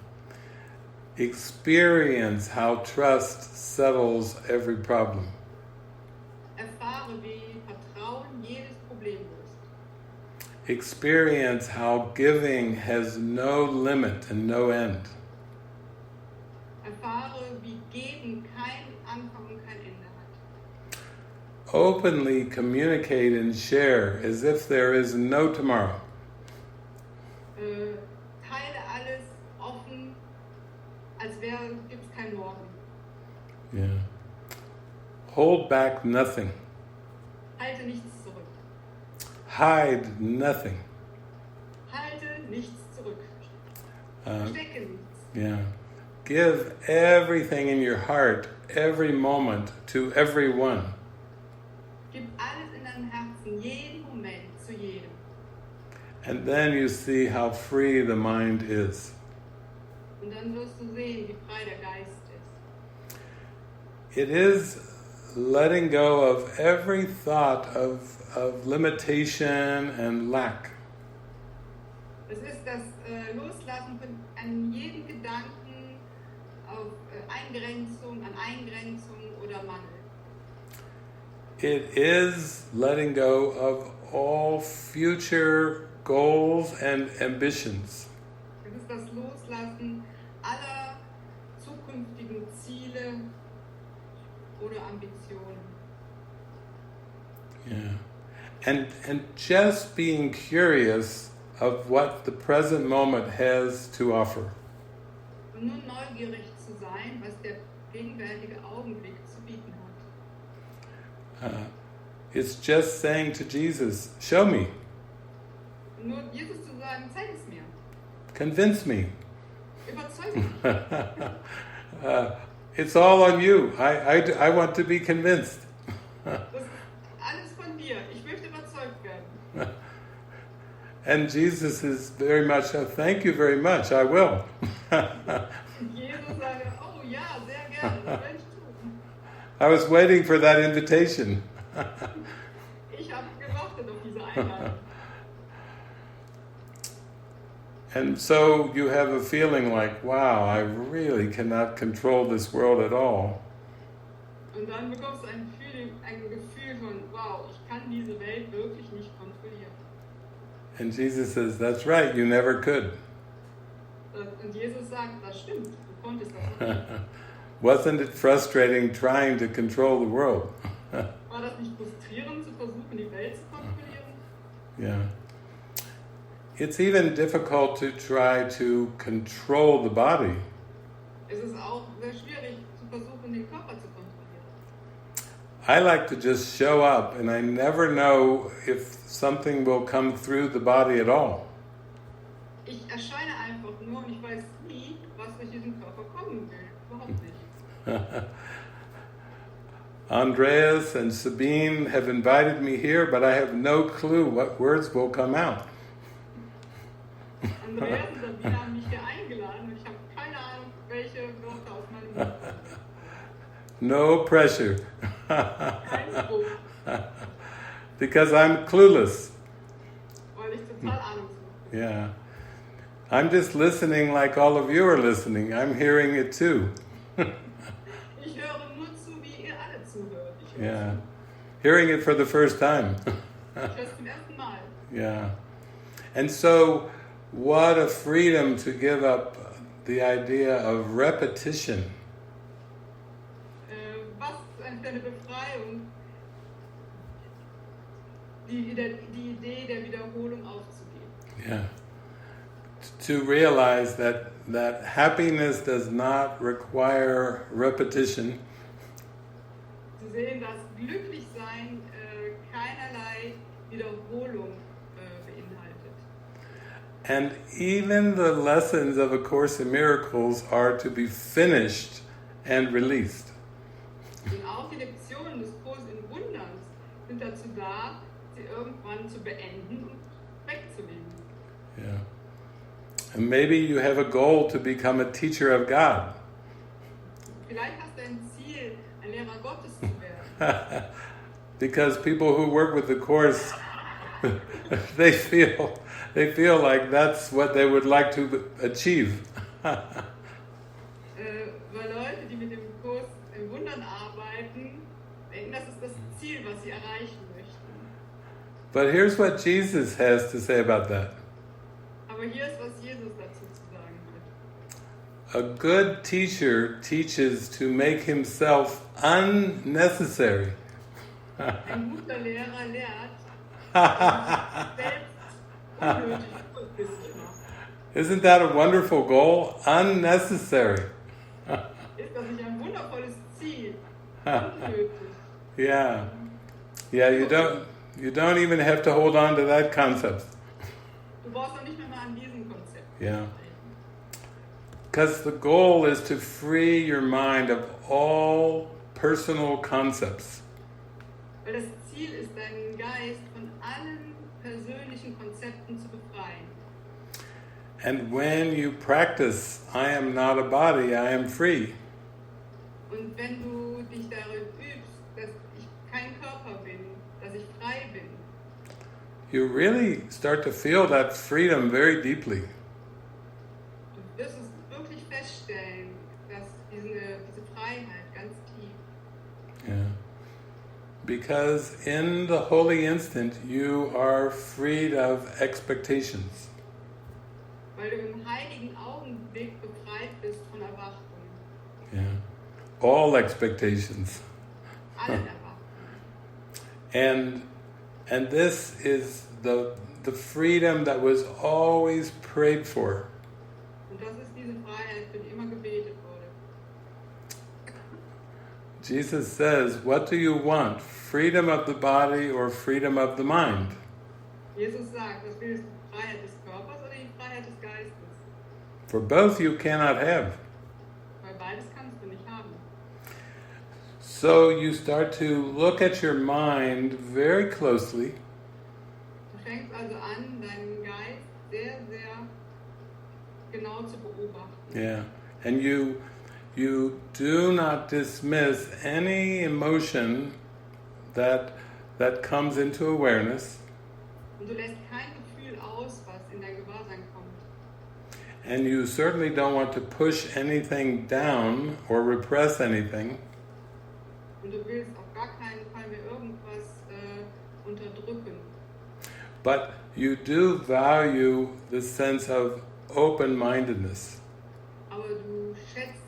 Experience how trust settles every problem. Erfahre, wie Vertrauen jedes Problem löst. Experience how giving has no limit and no end. Erfahre, wie Geben kein Anfang und kein Ende hat. Openly communicate and share as if there is no tomorrow. Teile alles offen, als gibt es kein Morgen. Yeah. Hold back nothing. Halte nichts zurück. Hide nothing. Halte nichts zurück. Verstecke nichts. Yeah. give everything in your heart, every moment, to everyone. Gib alles in deinem Herzen, jeden Moment, zu jedem. And then you see how free the mind is. Und dann wirst du sehen, wie frei der Geist ist. It is letting go of every thought of limitation and lack. Es ist das Loslassen von an jeden Gedanken auf Eingrenzung, an Eingrenzung oder Mangel. It is letting go of all future goals and ambitions. Es ist das Loslassen aller zukünftigen Ziele oder Ambitionen. Yeah. And just being curious of what the present moment has to offer. Und nun neugierig zu sein, was der gegenwärtige Augenblick zu bieten hat. It's just saying to Jesus, show me, Und nur Jesus zu sagen, zeig es mir, convince me. überzeuge mich. It's all on you. I want to be convinced. Das ist alles von dir. Ich möchte überzeugt werden. And Jesus is very much, thank you very much, I will. Und Jesus sagt, oh ja, sehr gerne, das werde ich tun. I was waiting for that invitation. Ich habe gewartet auf diese Einladung. And so you have a feeling like, wow, I really cannot control this world at all. Und dann bekommst du ein Gefühl von, wow, ich kann diese Welt wirklich nicht kontrollieren. And Jesus says, that's right, you never could. Und Jesus sagt, das stimmt, du konntest das nicht. Wasn't it frustrating trying to control the world? War das nicht frustrierend, zu versuchen, die Welt zu kontrollieren? Yeah. It's even difficult to try to control the body. Es ist auch sehr schwierig, zu versuchen, den Körper zu kontrollieren. I like to just show up, and I never know if something will come through the body at all. Ich erscheine einfach nur und ich weiß nie, was durch diesen Körper kommen will. Überhaupt nicht. Andreas and Sabine have invited me here, but I have no clue what words will come out. Andreas und Sabine haben mich hier eingeladen und ich habe keine Ahnung, welche Worte aus meinem Mund kommen. No pressure. Kein Druck, Because I'm clueless. weil ich total ahnungslos bin. Yeah. I'm just listening like all of you are listening. I'm hearing it too. Ich höre nur zu, wie ihr alle zuhört. Ich höre Yeah. Hearing it for the first time. zu. Ich höre es zum ersten Mal. Yeah. And so, what a freedom to give up the idea of repetition. Was für eine Befreiung, die Idee der Wiederholung aufzugeben. Yeah. To realize that happiness does not require repetition. Zu sehen, dass Glücklichsein keinerlei Wiederholung beinhaltet. And even the lessons of A Course in Miracles are to be finished and released. Und auch die Lektionen des Kurs in Wundern sind dazu da, sie irgendwann zu beenden und wegzulegen. Yeah. And maybe you have a goal to become a teacher of God. Vielleicht hast du ein Ziel, ein Lehrer Gottes zu werden. Because people who work with the Course, they feel like that's what they would like to achieve. Weil Leute, die mit dem Kurs in Wundern arbeiten, denken, das ist das Ziel, was sie erreichen möchten. But here's what Jesus has to say about that. Aber hier ist, was Jesus dazu zu sagen hat. A good teacher teaches to make himself unnecessary. Ein guter Lehrer lehrt, selbst unnötig unwichtig macht. Isn't that a wonderful goal? Unnecessary. Ist das nicht ein wundervolles Ziel? Unnötig. Yeah. Yeah, you don't even have to hold on to that concept. Du brauchst doch nicht mehr mal an diesem Konzept. Yeah. Because the goal is to free your mind of all personal concepts. Weil das Ziel ist, deinen Geist von allen persönlichen Konzepten zu befreien. And when you practice, I am not a body, I am free. Und wenn du dich darin übst, dass ich kein Körper bin, dass ich frei bin, You really start to feel that freedom very deeply. du wirst es wirklich feststellen, dass diese Freiheit ganz tief, Yeah. Because in the holy instant, you are freed of expectations. weil du im heiligen Augenblick befreit bist von Erwartungen, Yeah. All expectations. allen Erwartungen. And this is the freedom that was always prayed for. Und das ist diese Freiheit, für die immer gebetet wurde. Jesus says, what do you want? Freedom of the body or freedom of the mind? Jesus sagt, was willst du, die Freiheit des Körpers oder die Freiheit des Geistes? For both you cannot have. Weil beides kannst du nicht haben. So you start to look at your mind very closely. Du fängst also an, deinen Geist sehr, sehr genau zu beobachten. Yeah. And you do not dismiss any emotion that comes into awareness. Und du lässt kein Gefühl aus, was in dein Gewahrsein kommt. And you certainly don't want to push anything down or repress anything. Und du willst auf gar keinen Fall mehr irgendwas unterdrücken. But you do value the sense of open-mindedness. Aber du schätzt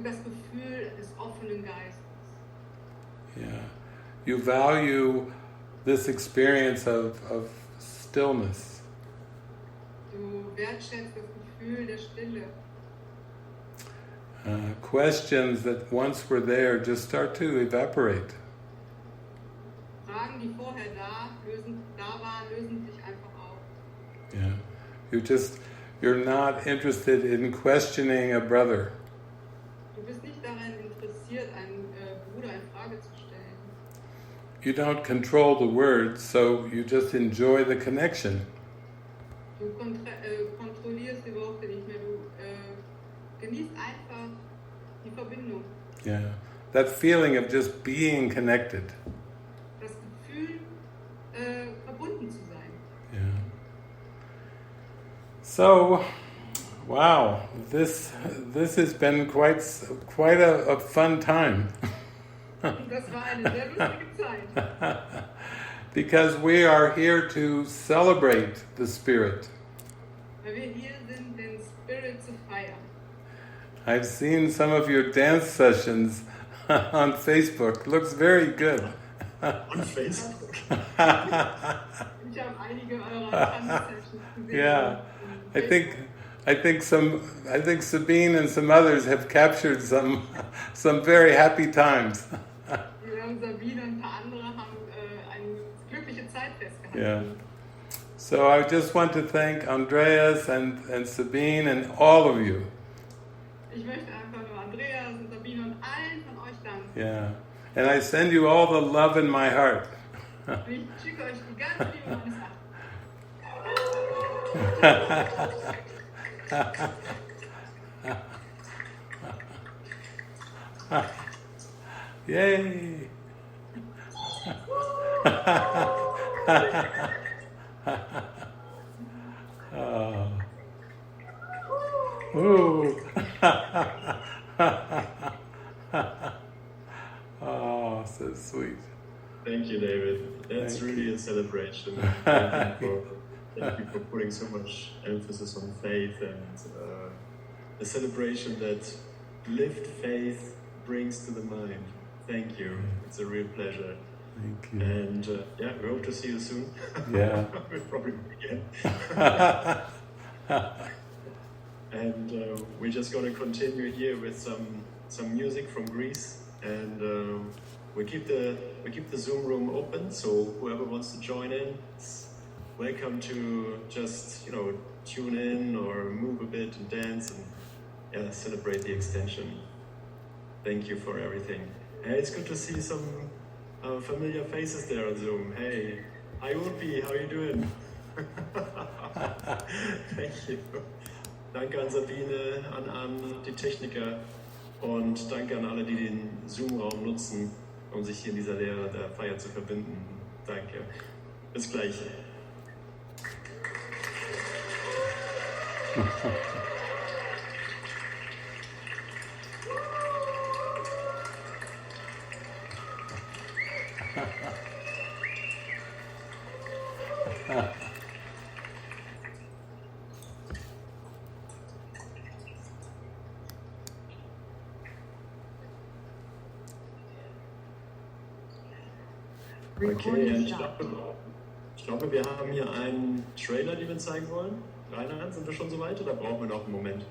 das Gefühl des offenen Geistes. Yeah. You value this experience of stillness. Du wertschätzt das Gefühl der Stille. Questions that once were there just start to evaporate. Fragen, die vorher da waren, lösen sich einfach auf. Yeah. You're not interested in questioning a brother. Du bist nicht daran interessiert, einen Bruder in Frage zu stellen. You don't control the words, so you just enjoy the connection. Du kontrollierst die Worte nicht mehr, du genießt einfach die Verbindung. Yeah. That feeling of just being connected. Das Gefühl, verbunden zu sein. Yeah. So, wow, this has been quite a fun time. Das war eine sehr lustige Zeit. Because we are here to celebrate the Spirit. Weil wir hier sind, den Spirit zu feiern. I've seen some of your dance sessions on Facebook. Looks very good. On Facebook? Ich habe einige eurer Tanzsessions gesehen. Yeah, I think Sabine and some others have captured some very happy times. Sabine und ein paar andere haben eine glückliche Zeit festgehalten. Yeah. So I just want to thank Andreas and Sabine and all of you. Ich möchte einfach nur Andreas und Sabine und allen von euch danken. Yeah. And I send you all the love in my heart. Ich schicke euch die ganze Liebe meines Herzens. Yay! Oh. Ooh. Oh, so sweet. Thank you, David. That's really a celebration. Thank you for putting so much emphasis on faith and a celebration that lived faith brings to the mind. Thank you. It's a real pleasure. Thank you. And we hope to see you soon. Yeah. We'll probably meet again. And we're just going to continue here with some music from Greece, and we keep the Zoom room open. So whoever wants to join in, welcome to just, tune in or move a bit and dance and celebrate the extension. Thank you for everything. Hey, it's good to see some familiar faces there on Zoom. Hey, hi Upi, how are you doing? Thank you. Danke an Sabine, an die Techniker und danke an alle, die den Zoom-Raum nutzen, um sich hier in dieser Lehre der Feier zu verbinden. Danke. Bis gleich. Okay, ich glaube, wir haben hier einen Trailer, den wir zeigen wollen. Reinhard, sind wir schon soweit oder brauchen wir noch einen Moment?